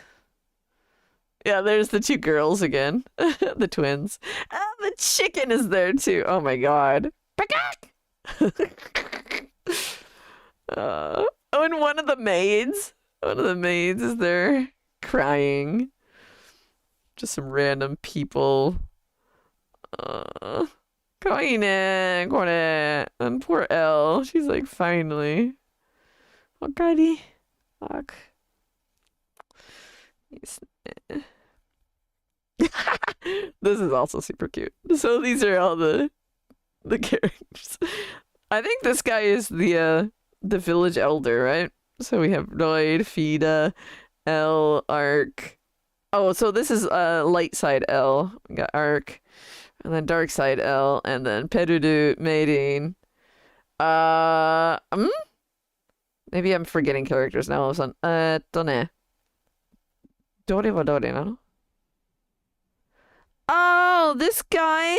Yeah, there's the two girls again, the twins. And the chicken is there too. Oh my god. Oh, and one of the maids is there crying. Just some random people. Uh, Koine, kore. And poor Elle, she's like, finally. Wakari. Fuck. This is also super cute. So these are all the characters. I think this guy is the village elder, right? So we have Lloyd, Fida, Elle, Ark. Oh, so this is light side Elle. We got Ark, and then dark side Elle, and then Perudu, Maiden. Uh, hmm? Maybe I'm forgetting characters now all of a sudden. ね。どれはどれなの? Oh, this guy.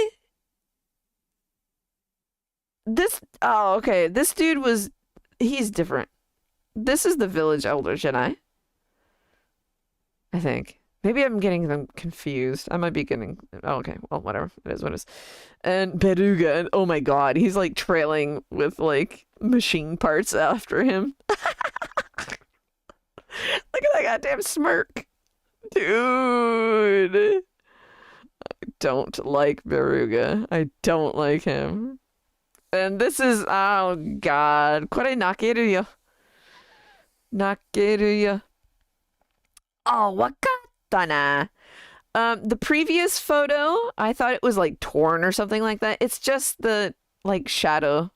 Oh, okay. This dude he's different. This is the village elder, Jedi. I think. Maybe I'm getting them confused. I might be getting. Oh, okay. Well, whatever. It is what it is. And Beruga, and oh my god, he's like trailing with like machine parts after him. Look at that goddamn smirk. Dude. I don't like Beruga. I don't like him. And this is, oh god. これ泣けるよ。泣けるよ. Oh, わかったな. The previous photo, I thought it was like torn or something like that. It's just the like shadow.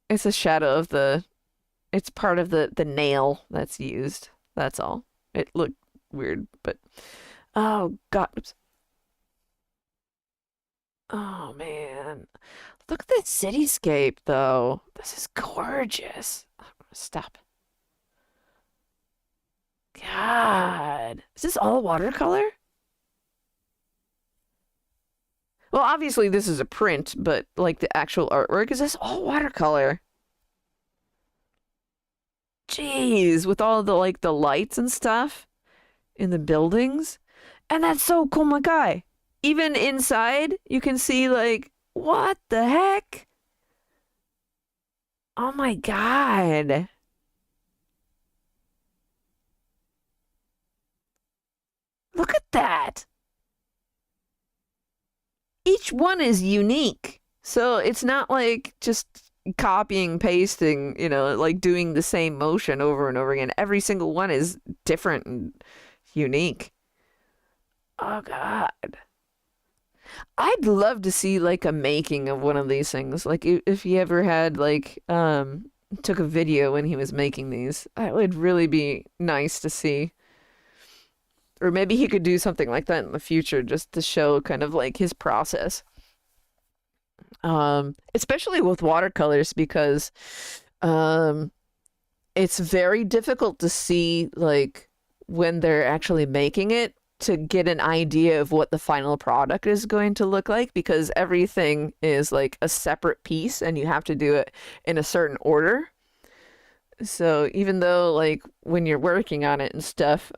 It's a shadow of it's part of the nail that's used. That's all. It looked weird, but oh god. Oops. Oh man. Look at that cityscape though. This is gorgeous. Stop. God. Is this all watercolor? Well, obviously this is a print, but like the actual artwork, is this all watercolor? Jeez, with all the like the lights and stuff in the buildings. And that's so komakai. Even inside, you can see like, what the heck? Oh my god. Look at that. Each one is unique. So it's not like just copying, pasting, like doing the same motion over and over again. Every single one is different and unique. Oh god. I'd love to see like a making of one of these things. Like if he ever had like took a video when he was making these. That would really be nice to see. Or maybe he could do something like that in the future just to show kind of like his process. Especially with watercolors because it's very difficult to see like when they're actually making it to get an idea of what the final product is going to look like because everything is like a separate piece and you have to do it in a certain order. So even though like when you're working on it and stuff,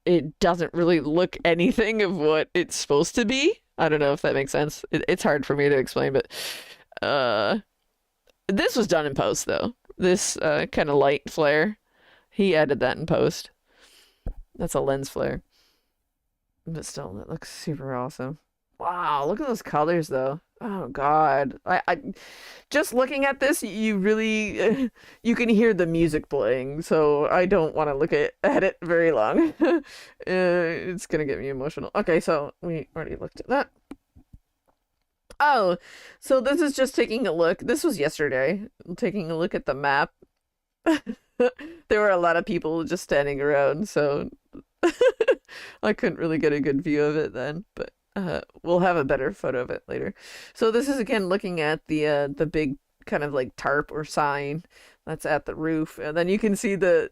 it doesn't really look anything of what it's supposed to be. I don't know if that makes sense. It's hard for me to explain, but uh, this was done in post though. This kind of light flare, he added that in post. That's a lens flare, but still, that looks super awesome. Wow, look at those colors though. Oh God, I just looking at this, you really you can hear the music playing. So I don't want to look at it very long. It's gonna get me emotional. Okay, so we already looked at that. Oh, so this is just taking a look. This was yesterday. Taking a look at the map. There were a lot of people just standing around, so I couldn't really get a good view of it then, but we'll have a better photo of it later. So this is again looking at the big kind of like tarp or sign that's at the roof, and then you can see the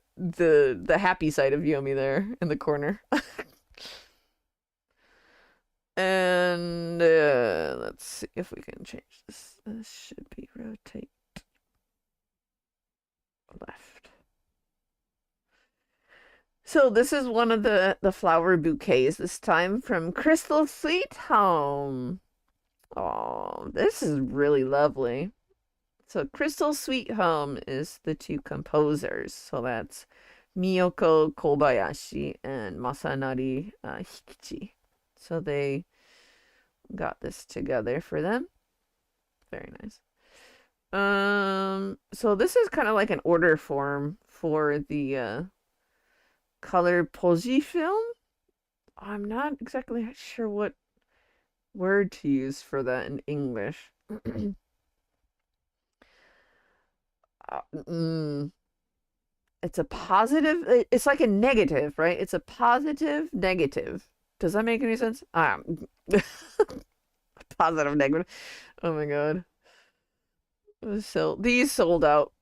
happy side of Yomi there in the corner. And let's see if we can change this. This should be rotate left. So this is one of the flower bouquets, this time from Crystal Sweet Home. Oh, this is really lovely. So Crystal Sweet Home is the two composers. So that's Miyoko Kobayashi and Masanari Hikichi. So they got this together for them. Very nice. So this is kind of like an order form for the color poji film. I'm not exactly sure what word to use for that in English. It's a positive. It's like a negative, right? It's a positive negative. Does that make any sense? Positive negative. Oh my god. So these sold out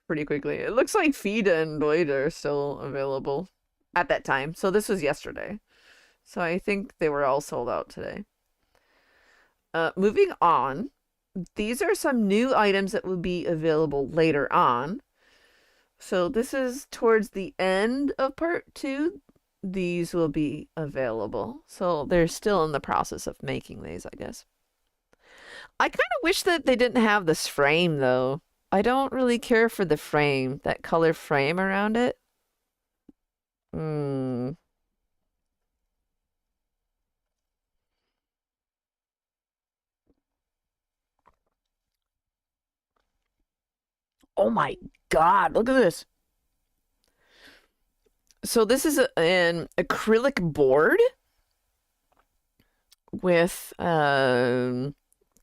pretty quickly. It looks like Fida and Lloyd are still available at that time. So this was yesterday. So I think they were all sold out today. Moving on. These are some new items that will be available later on. So this is towards the end of part 2. These will be available. So they're still in the process of making these, I guess. I kind of wish that they didn't have this frame, though. I don't really care for the frame, that color frame around it. Oh my God, look at this. So this is an acrylic board with Kamui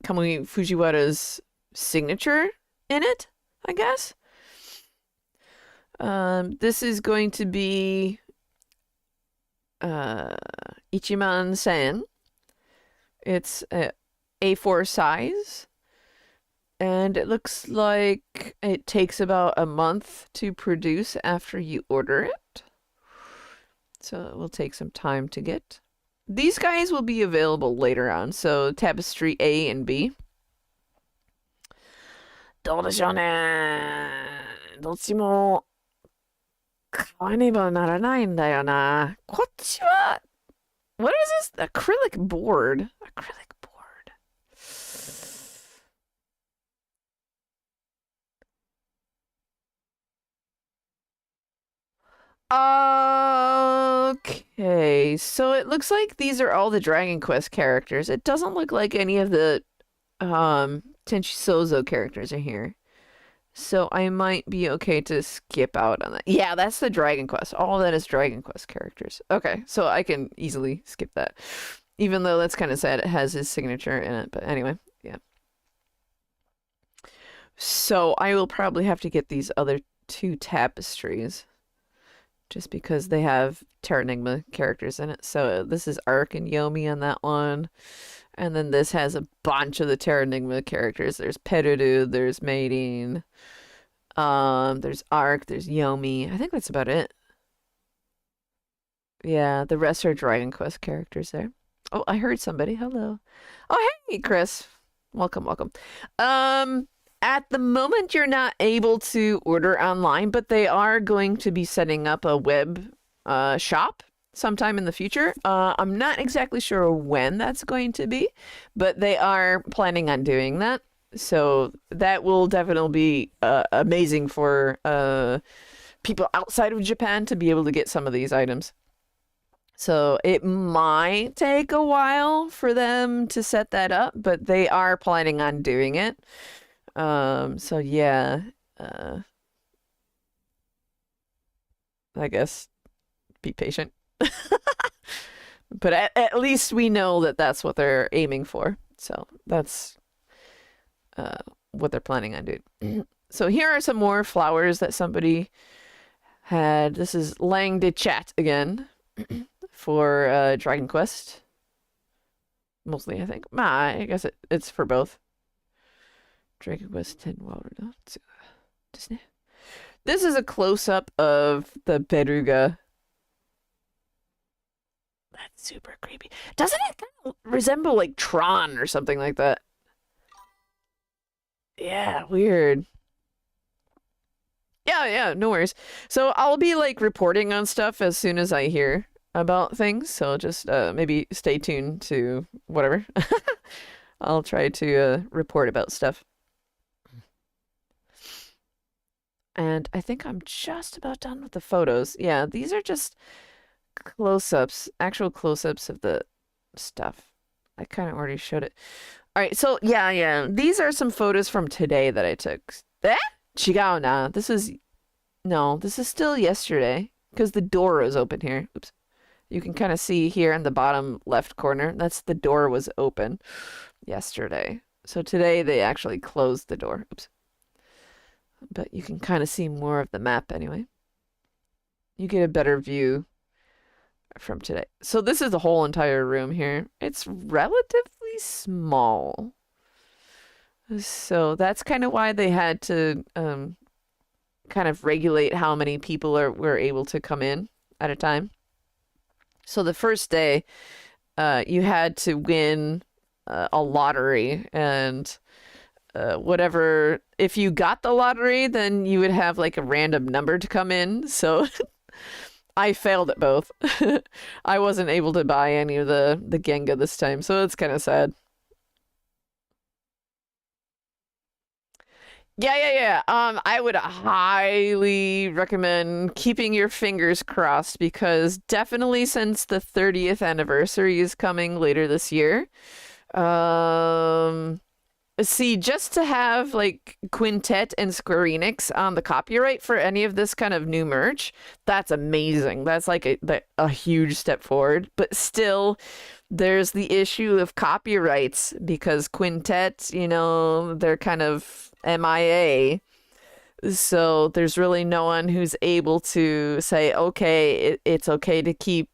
Fujiwara's signature in it, I guess. This is going to be Ichiman Sen. It's A4 size. And it looks like it takes about a month to produce after you order it. So it will take some time to get. These guys will be available later on. So Tapestry A and B. どうでしょうね。どっちも買わねばならないんだよな。こっちは What is this? Acrylic board. Acrylic board. Okay, so it looks like these are all the Dragon Quest characters. It doesn't look like any of the Tenchi Sozo characters are here. So I might be okay to skip out on that. Yeah, that's the Dragon Quest. All that is Dragon Quest characters. Okay, so I can easily skip that. Even though that's kind of sad, it has his signature in it. But anyway, yeah. So I will probably have to get these other 2 tapestries. Just because they have Terranigma characters in it. So this is Arc and Yomi on that one. And then this has a bunch of the Terranigma characters. There's Perudu, there's Maideen, there's Arc, there's Yomi. I think that's about it. Yeah, the rest are Dragon Quest characters there. Oh, I heard somebody. Hello. Oh, hey, Chris. Welcome, welcome. At the moment, you're not able to order online, but they are going to be setting up a web shop sometime in the future. I'm not exactly sure when that's going to be, but they are planning on doing that. So that will definitely be amazing for people outside of Japan to be able to get some of these items. So it might take a while for them to set that up, but they are planning on doing it. So yeah, I guess be patient. But at least we know that that's what they're aiming for. So that's what they're planning on doing. So here are some more flowers that somebody had. This is Lang de Chat again for Dragon Quest. Mostly, I think. I guess it's for both. Dragon Quest 10 Wilder. This is a close-up of the Beruga. That's super creepy. Doesn't it kind of resemble like Tron or something like that? Yeah, weird. Yeah, no worries. So I'll be like reporting on stuff as soon as I hear about things. So just maybe stay tuned to whatever. I'll try to report about stuff. And I think I'm just about done with the photos. Yeah, these are just close-ups, actual close-ups of the stuff. I kind of already showed it. All right, so yeah. These are some photos from today that I took. Chigao na. This is still yesterday because the door is open here. Oops. You can kind of see here in the bottom left corner. That's the door was open yesterday. So today they actually closed the door. Oops. But you can kind of see more of the map anyway. You get a better view from today. So this is the whole entire room here. It's relatively small. So that's kind of why they had to kind of regulate how many people were able to come in at a time. So the first day, you had to win a lottery, and whatever, if you got the lottery, then you would have like a random number to come in. So I failed at both. I wasn't able to buy any of the Genga this time, so it's kind of sad. Yeah. I would highly recommend keeping your fingers crossed because definitely since the 30th anniversary is coming later this year, see, just to have like Quintet and Square Enix on the copyright for any of this kind of new merch, that's amazing. That's like a huge step forward. But still, there's the issue of copyrights because Quintet, they're kind of MIA. So there's really no one who's able to say, okay, it's okay to keep,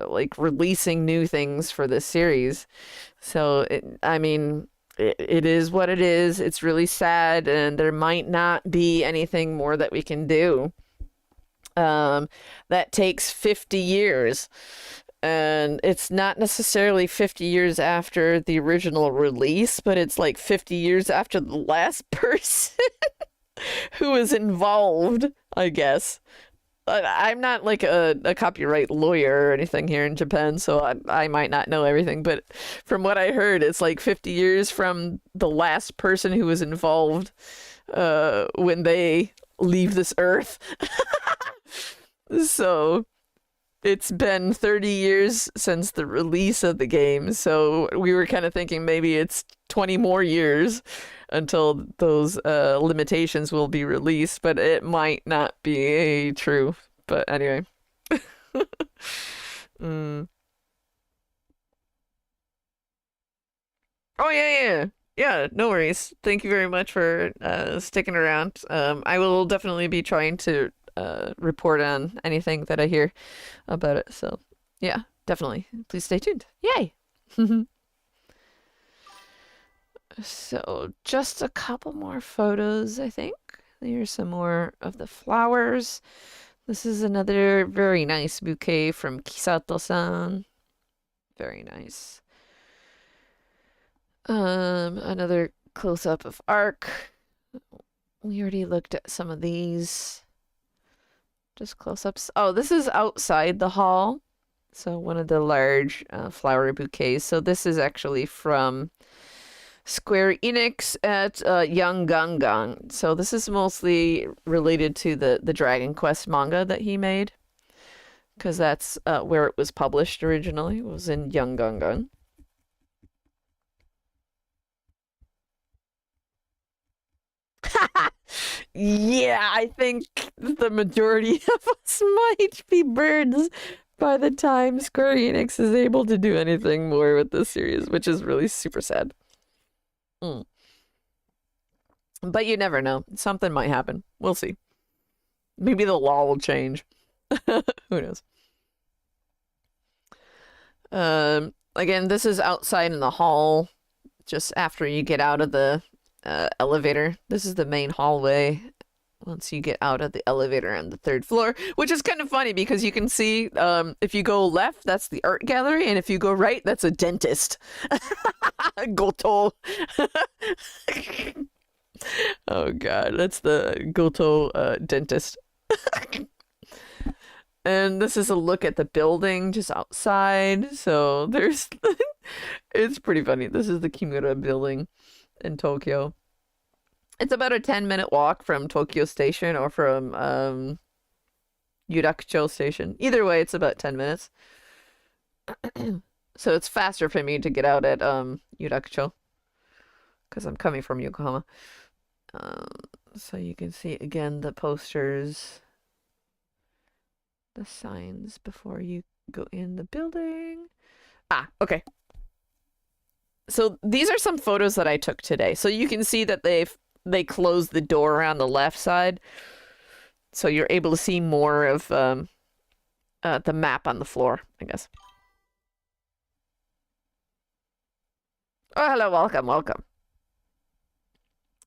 like releasing new things for this series. So, it is what it is. It's really sad, and there might not be anything more that we can do. That takes 50 years. And it's not necessarily 50 years after the original release, but it's like 50 years after the last person who was involved, I guess. I'm not like a copyright lawyer or anything here in Japan, so I might not know everything, but from what I heard, it's like 50 years from the last person who was involved when they leave this earth. So it's been 30 years since the release of the game, so we were kind of thinking maybe it's 20 more years until those limitations will be released, but it might not be true. But anyway. Mm. Oh yeah, no worries. Thank you very much for sticking around. I will definitely be trying to report on anything that I hear about it. So yeah, definitely. Please stay tuned. Yay! So just a couple more photos, I think. Here's some more of the flowers. This is another very nice bouquet from Kisato-san. Very nice. Another close up of Arc. We already looked at some of these. Just close-ups. Oh, this is outside the hall. So one of the large flower bouquets. So this is actually from Square Enix at Young Gangang. So this is mostly related to the Dragon Quest manga that he made. Because that's where it was published originally. It was in Young Gangang. Yeah, I think the majority of us might be birds by the time Square Enix is able to do anything more with this series, which is really super sad. Mm. But you never know. Something might happen. We'll see. Maybe the law will change. Who knows? Again, this is outside in the hall, just after you get out of the elevator. This is the main hallway. Once you get out of the elevator on the 3rd floor, which is kind of funny because you can see if you go left, that's the art gallery, and if you go right, that's a dentist. Goto. Oh god, that's the Goto dentist. And this is a look at the building just outside. So there's it's pretty funny. This is the Kimura building in Tokyo. It's about a 10-minute walk from Tokyo Station or from Yurakucho Station. Either way, it's about 10 minutes. So it's faster for me to get out at Yurakucho because I'm coming from Yokohama. So you can see again the posters, the signs before you go in the building. Ah, okay. So these are some photos that I took today. So you can see that they closed the door on the left side, so you're able to see more of the map on the floor, I guess. Oh, hello, welcome.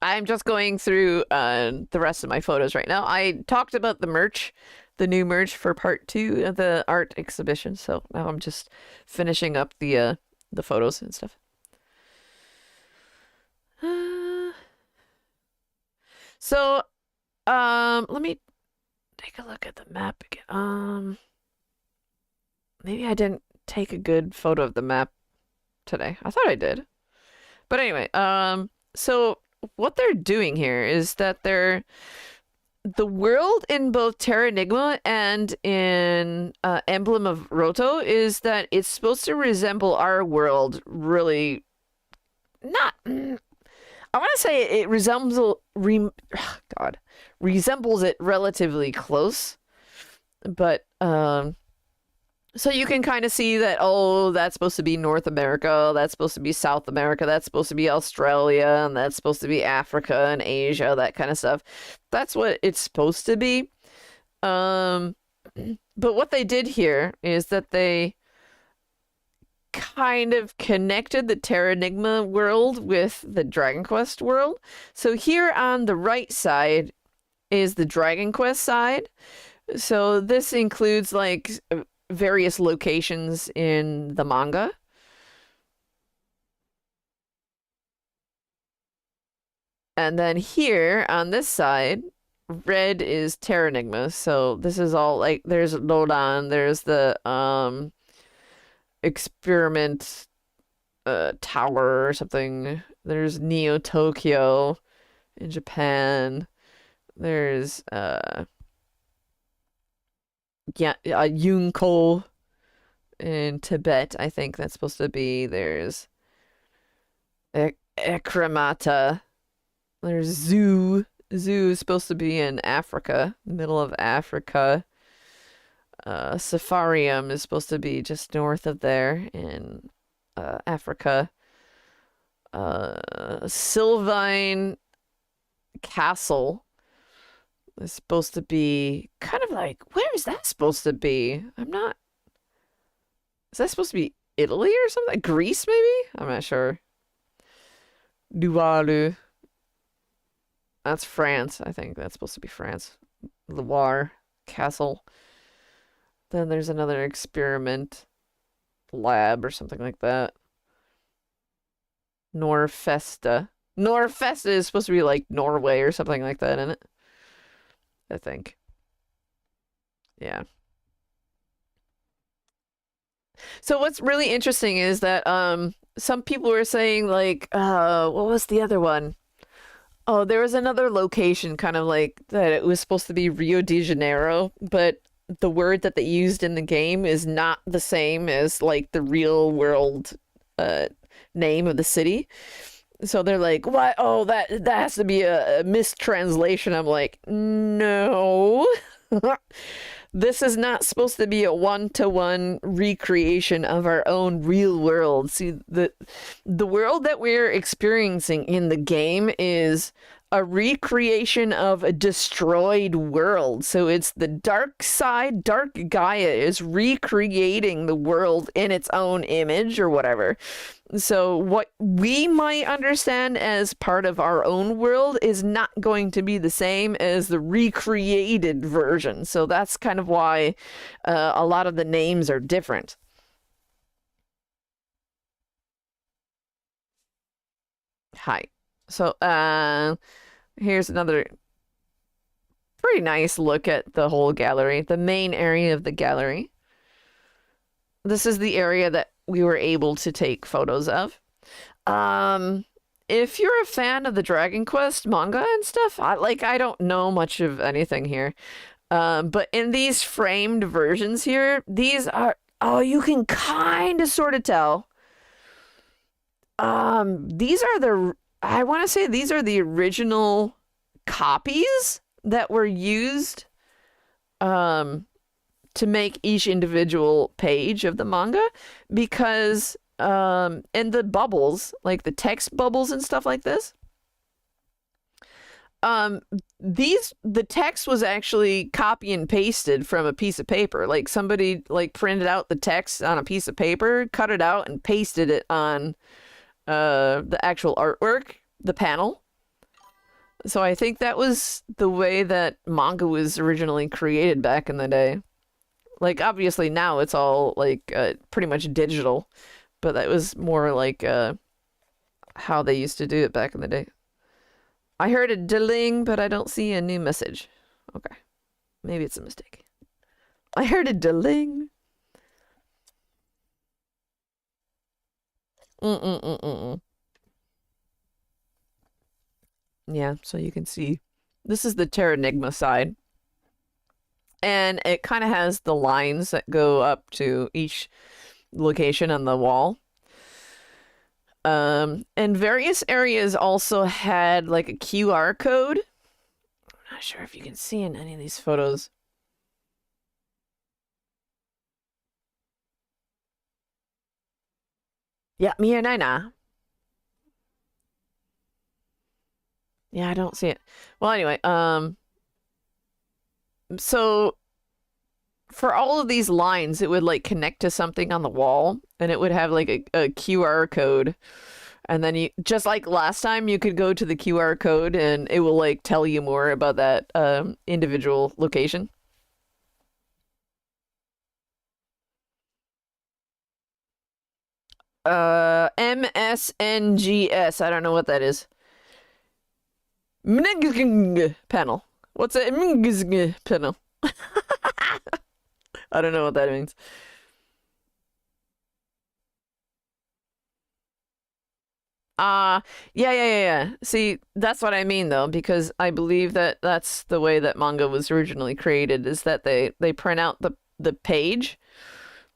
I'm just going through the rest of my photos right now. I talked about the merch, the new merch for part 2 of the art exhibition, so now I'm just finishing up the photos and stuff. So, let me take a look at the map again. Maybe I didn't take a good photo of the map today. I thought I did. But anyway, so what they're doing here is that the world in both Terranigma and in Emblem of Roto is that it's supposed to resemble our world really not I want to say it resembles it relatively close, but so you can kind of see that, oh, that's supposed to be North America, that's supposed to be South America, that's supposed to be Australia, and that's supposed to be Africa and Asia, that kind of stuff. That's what it's supposed to be. But what they did here is that they kind of connected the Terranigma world with the Dragon Quest world. So here on the right side is the Dragon Quest side. So this includes like various locations in the manga. And then here on this side, red is Terranigma. So this is all like there's Lodan, there's the experiment tower or something. There's Neo Tokyo in Japan. There's Yunko in Tibet, I think that's supposed to be. There's Ekramata. There's Zoo. Zoo is supposed to be in Africa, the middle of Africa. Safarium is supposed to be just north of there in Africa. Sylvine Castle is supposed to be kind of like, where is that supposed to be? I'm not. Is that supposed to be Italy or something? Greece, maybe? I'm not sure. Loire. That's France. I think that's supposed to be France. Loire Castle. Then there's another experiment lab or something like that. Norfesta. Norfest is supposed to be like Norway or something like that, isn't it? I think. Yeah. So what's really interesting is that some people were saying like what was the other one? Oh, there was another location kind of like that it was supposed to be Rio de Janeiro, but the word that they used in the game is not the same as like the real world uh name of the city. So they're like, "What? Oh, that has to be a mistranslation." I'm like, "No." This is not supposed to be a one-to-one recreation of our own real world. See, the world that we're experiencing in the game is a recreation of a destroyed world. So it's the dark side, Dark Gaia is recreating the world in its own image or whatever. So what we might understand as part of our own world is not going to be the same as the recreated version. So that's kind of why a lot of the names are different. Hi. So here's another pretty nice look at the whole gallery, the main area of the gallery. This is the area that we were able to take photos of. If you're a fan of the Dragon Quest manga and stuff, I don't know much of anything here. But in these framed versions here, these are, oh, you can kind of sort of tell. These are I want to say these are the original copies that were used to make each individual page of the manga, because and the bubbles, like the text bubbles and stuff like this, the text was actually copy and pasted from a piece of paper. Like somebody like printed out the text on a piece of paper, cut it out and pasted it on the actual artwork, the panel. So I think that was the way that manga was originally created back in the day. Like obviously now it's all like pretty much digital, but that was more like how they used to do it back in the day. I heard a dilling, but I don't see a new message. Okay. Maybe it's a mistake. I heard a dilling. Yeah, so you can see. This is the Terranigma side. And it kind of has the lines that go up to each location on the wall. And various areas also had like a QR code. I'm not sure if you can see in any of these photos. Yeah, me and Nina. Yeah, I don't see it. Well, anyway, so for all of these lines, it would like connect to something on the wall, and it would have like a QR code. And then you, just like last time, you could go to the QR code and it will like tell you more about that individual location. MSNGS. I don't know what that is. Panel. What's a panel? I don't know what that means. Yeah. See, that's what I mean though, because I believe that that's the way that manga was originally created, is that they print out the page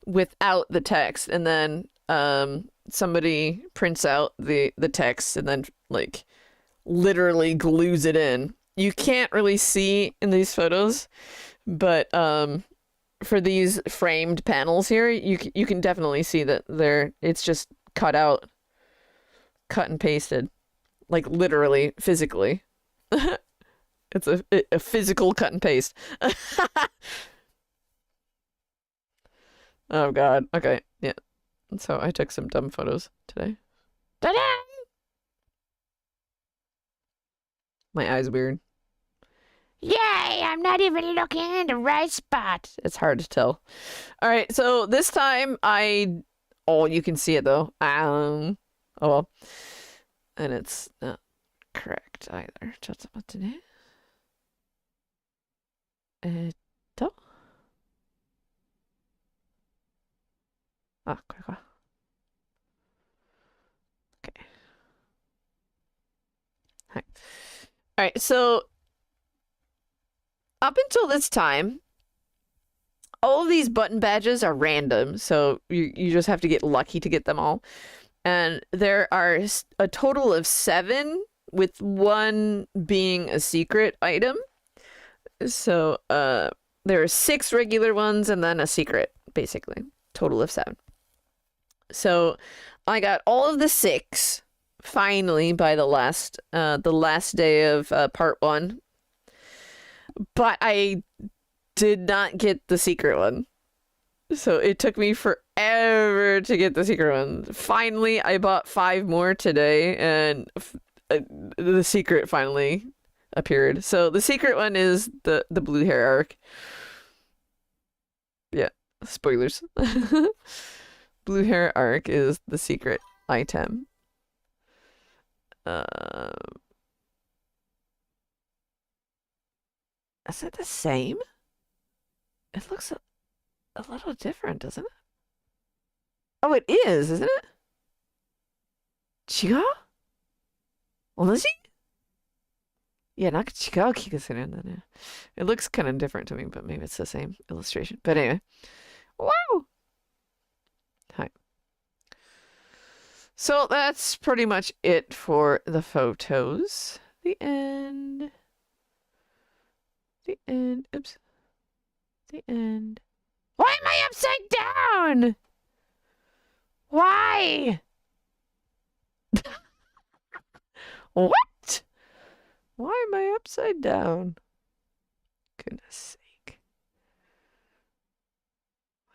without the text, and then somebody prints out the text and then like literally glues it in. You can't really see in these photos, but for these framed panels here, you can definitely see that it's just cut out, cut and pasted, like literally, physically. It's a physical cut and paste. Oh God. Okay. Yeah. So I took some dumb photos today. Ta-da! My eye's weird. Yay! I'm not even looking in the right spot. It's hard to tell. All right. So this time oh, you can see it though. Oh well. And it's correct either. ちょっと待ってね。あ、これか。Okay. All right, so up until this time, all of these button badges are random, so you just have to get lucky to get them all. And there are a total of 7, with 1 being a secret item. So there are 6 regular ones and then a secret, basically. Total of 7. So I got all of the 6 finally by the last day of part 1. But I did not get the secret one. So it took me forever to get the secret one. Finally, I bought 5 more today, and the secret finally appeared. So the secret one is the blue hair arc. Yeah, spoilers. Blue hair arc is the secret item. Is it the same? It looks a little different, doesn't it? Oh, it is, isn't it? 違う？同じ？ Yeah, なんか違う気がするんだね. It looks kind of different to me, but maybe it's the same illustration. But anyway. Wow! Hi. So that's pretty much it for the photos. The end. The end. Oops. The end. Why am I upside down? Why? What? Why am I upside down? Goodness sake.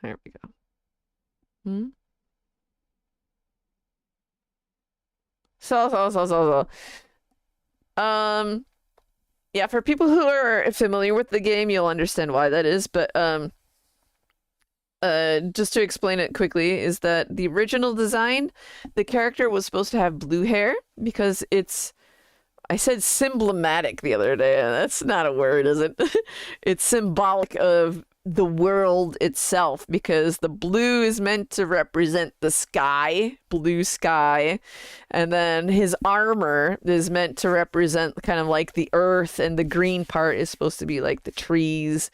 There we go. So. Yeah, for people who are familiar with the game, you'll understand why that is, but just to explain it quickly, is that the original design, the character was supposed to have blue hair because I said symbolic the other day, and that's not a word, is it? It's symbolic of the world itself, because the blue is meant to represent the sky, blue sky, and then his armor is meant to represent kind of like the earth, and the green part is supposed to be like the trees.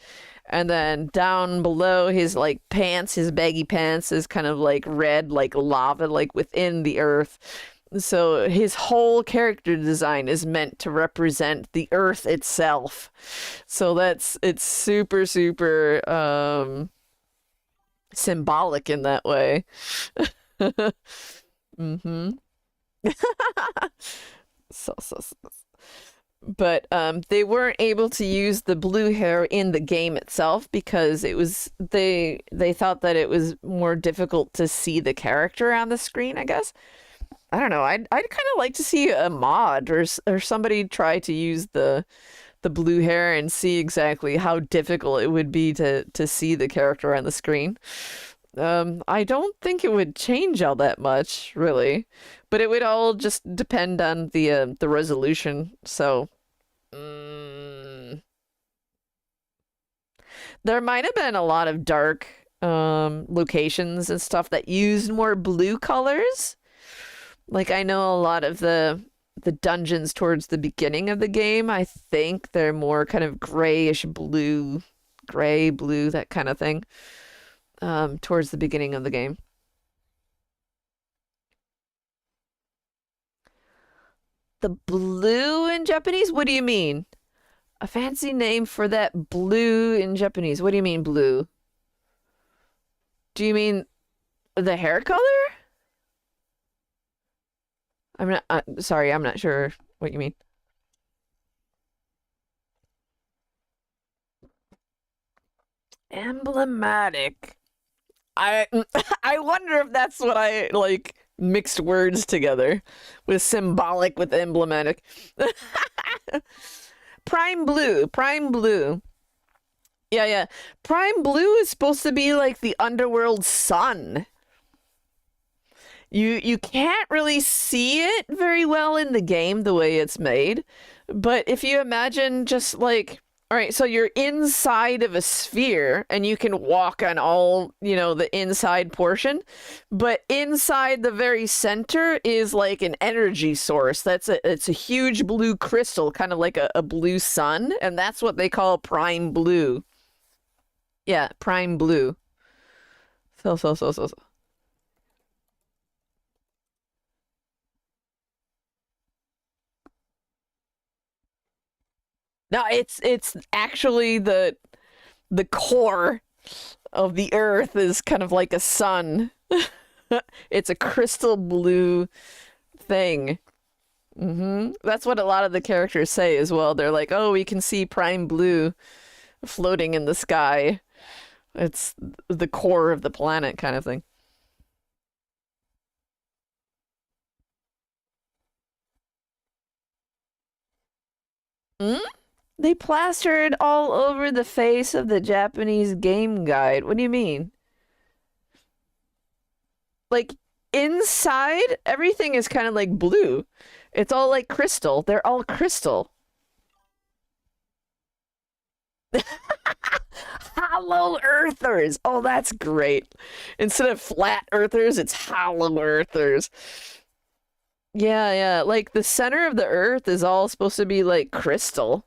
And then down below his like pants, his baggy pants, is kind of like red, like lava, like within the earth. So his whole character design is meant to represent the earth itself. So it's super, super symbolic in that way. Mm-hmm. So. But they weren't able to use the blue hair in the game itself because they thought that it was more difficult to see the character on the screen, I guess. I don't know. I'd kind of like to see a mod or somebody try to use the blue hair and see exactly how difficult it would be to see the character on the screen. I don't think it would change all that much, really, but it would all just depend on the resolution. So, there might have been a lot of dark locations and stuff that used more blue colors. Like, I know a lot of the dungeons towards the beginning of the game, I think they're more kind of grayish blue, gray, blue, that kind of thing, towards the beginning of the game. The blue in Japanese? What do you mean? A fancy name for that blue in Japanese. What do you mean blue? Do you mean the hair color? I'm not, sorry, I'm not sure what you mean. Emblematic. I wonder if that's what I like mixed words together with symbolic with emblematic. Prime blue. Yeah. Prime blue is supposed to be like the underworld sun. You can't really see it very well in the game the way it's made, but if you imagine just like, all right, so you're inside of a sphere and you can walk on all, the inside portion, but inside the very center is like an energy source. It's a huge blue crystal, kind of like a blue sun, and that's what they call prime blue. Yeah, prime blue. So. No, it's actually the core of the earth is kind of like a sun. It's a crystal blue thing. That's what a lot of the characters say as well. They're like, "Oh, we can see prime blue floating in the sky. It's the core of the planet," kind of thing. Hmm? They plastered all over the face of the Japanese game guide. What do you mean? Like inside, everything is kind of like blue. It's all like crystal. They're all crystal. Hollow earthers. Oh, that's great. Instead of flat earthers, it's hollow earthers. Yeah, yeah. Like the center of the earth is all supposed to be like crystal.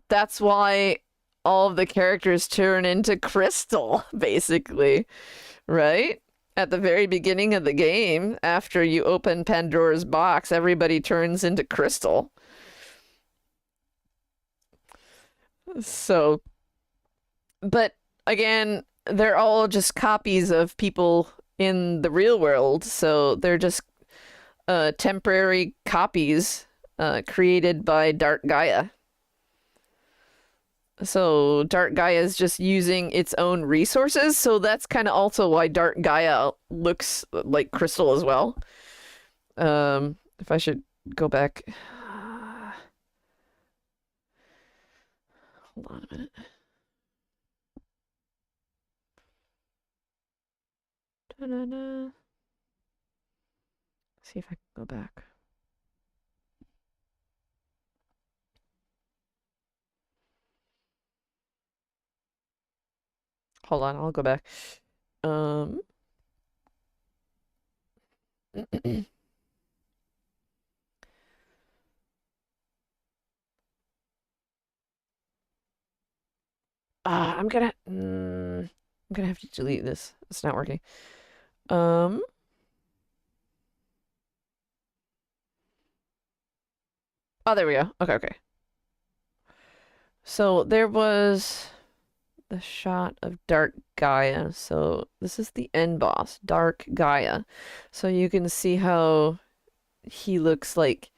That's why all of the characters turn into crystal, basically, right? At the very beginning of the game, after you open Pandora's box, everybody turns into crystal. So, but again, they're all just copies of people in the real world, so they're just temporary copies created by Dark Gaia. So Dark Gaia is just using its own resources, so that's kind of also why Dark Gaia looks like crystal as well. If I should go back. Hold on a minute. Da-da-da. See if I can go back. Hold on, I'll go back. I'm gonna have to delete this. It's not working. Um, oh, there we go. Okay, okay. So there was the shot of Dark Gaia. So this is the end boss, Dark Gaia. So you can see how he looks like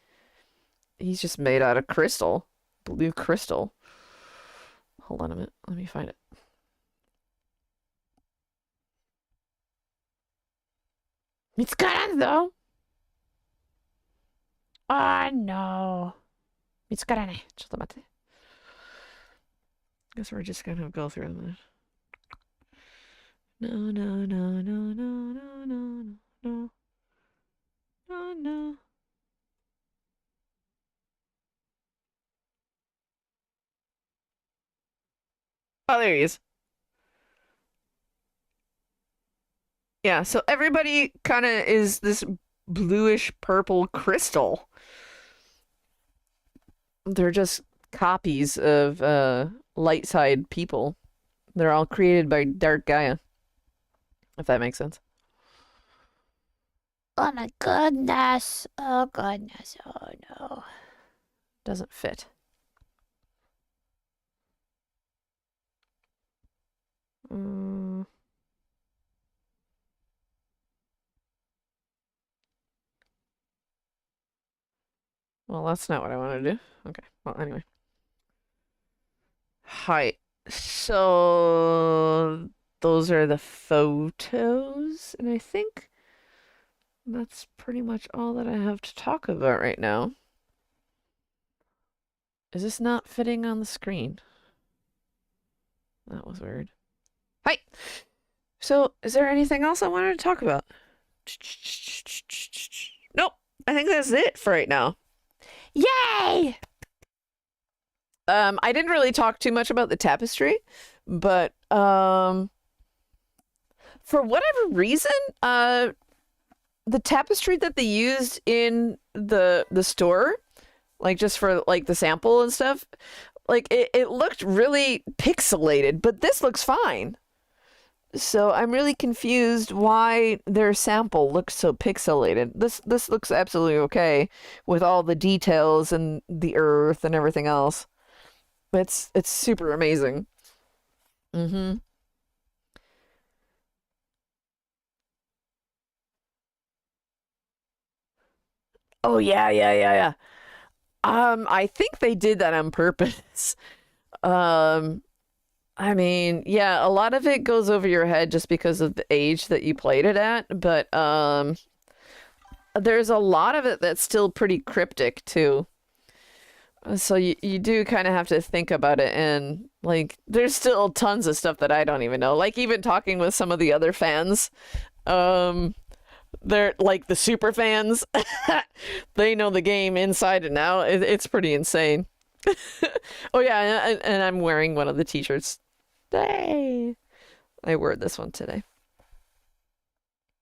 he's just made out of crystal, blue crystal. Hold on a minute. Let me find it. Mitsukaran Ah, no. 見つからない。ちょっと待って。Guess we're just gonna go through them. No, no, no, no, no, no, no, no, no, no. Oh, there he is. Yeah, so everybody kind of is this bluish purple crystal. They're just copies of light side people. They're all created by Dark Gaia, if that makes sense. Oh my goodness. Oh goodness. Oh no. Doesn't fit. Well, that's not what I want to do. Okay. Well, anyway. Hi. So those are the photos, and I think that's pretty much all that I have to talk about right now. Is this not fitting on the screen? That was weird. Hi! So, is there anything else I wanted to talk about? Nope. I think that's it for right now. Yay! I didn't really talk too much about the tapestry, but for whatever reason, the tapestry that they used in the store, like just for like the sample and stuff, like it looked really pixelated, but this looks fine. So I'm really confused why their sample looks so pixelated. This looks absolutely okay with all the details and the earth and everything else. It's super amazing. Mm-hmm. Oh yeah, yeah, yeah, yeah. I think they did that on purpose. Um, I mean, yeah, a lot of it goes over your head just because of the age that you played it at, but there's a lot of it that's still pretty cryptic too. So you do kind of have to think about it, and like there's still tons of stuff that I don't even know. Like even talking with some of the other fans, um they're like the super fans. They know the game inside and out. It's pretty insane. Oh yeah, and I'm wearing one of the t-shirts. Hey, I wore this one today.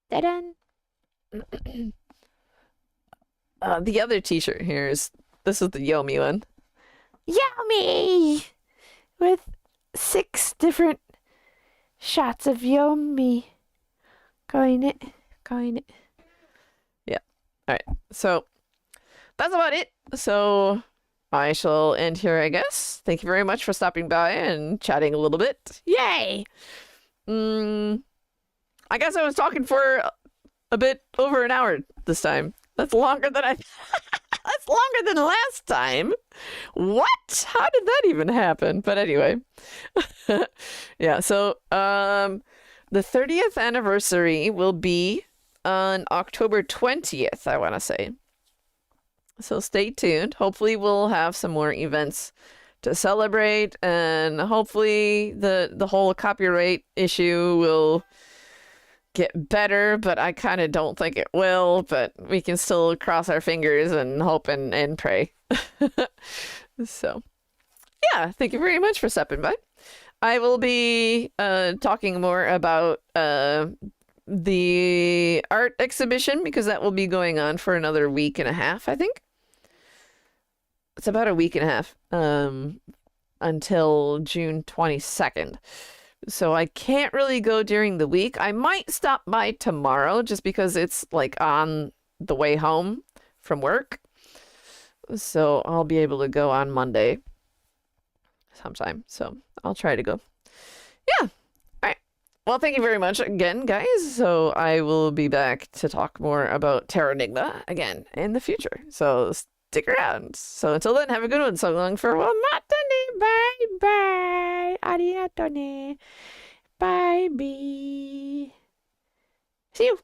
Ta-da! The other t-shirt here is this is the Yomi one. Yomi! With 6 different shots of Yomi. Going it. Yeah. All right. So that's about it. So I shall end here, I guess. Thank you very much for stopping by and chatting a little bit. Yay! I guess I was talking for a bit over an hour this time. That's longer than I That's longer than last time. What? How did that even happen? But anyway. Yeah, so the 30th anniversary will be on October 20th, I want to say. So stay tuned. Hopefully we'll have some more events to celebrate, and hopefully the whole copyright issue will get better, but I kind of don't think it will, but we can still cross our fingers and hope and pray. So yeah, thank you very much for stopping by. I will be talking more about the art exhibition, because that will be going on for another week and a half, I think. It's about a week and a half until June 22nd. So I can't really go during the week. I might stop by tomorrow just because it's like on the way home from work. So I'll be able to go on Monday sometime. So I'll try to go. Yeah. All right. Well, thank you very much again, guys. So I will be back to talk more about Terranigma again in the future. So stick around. So until then, have a good one. So long for one. Bye bye. Arigatone. Bye bye. See you.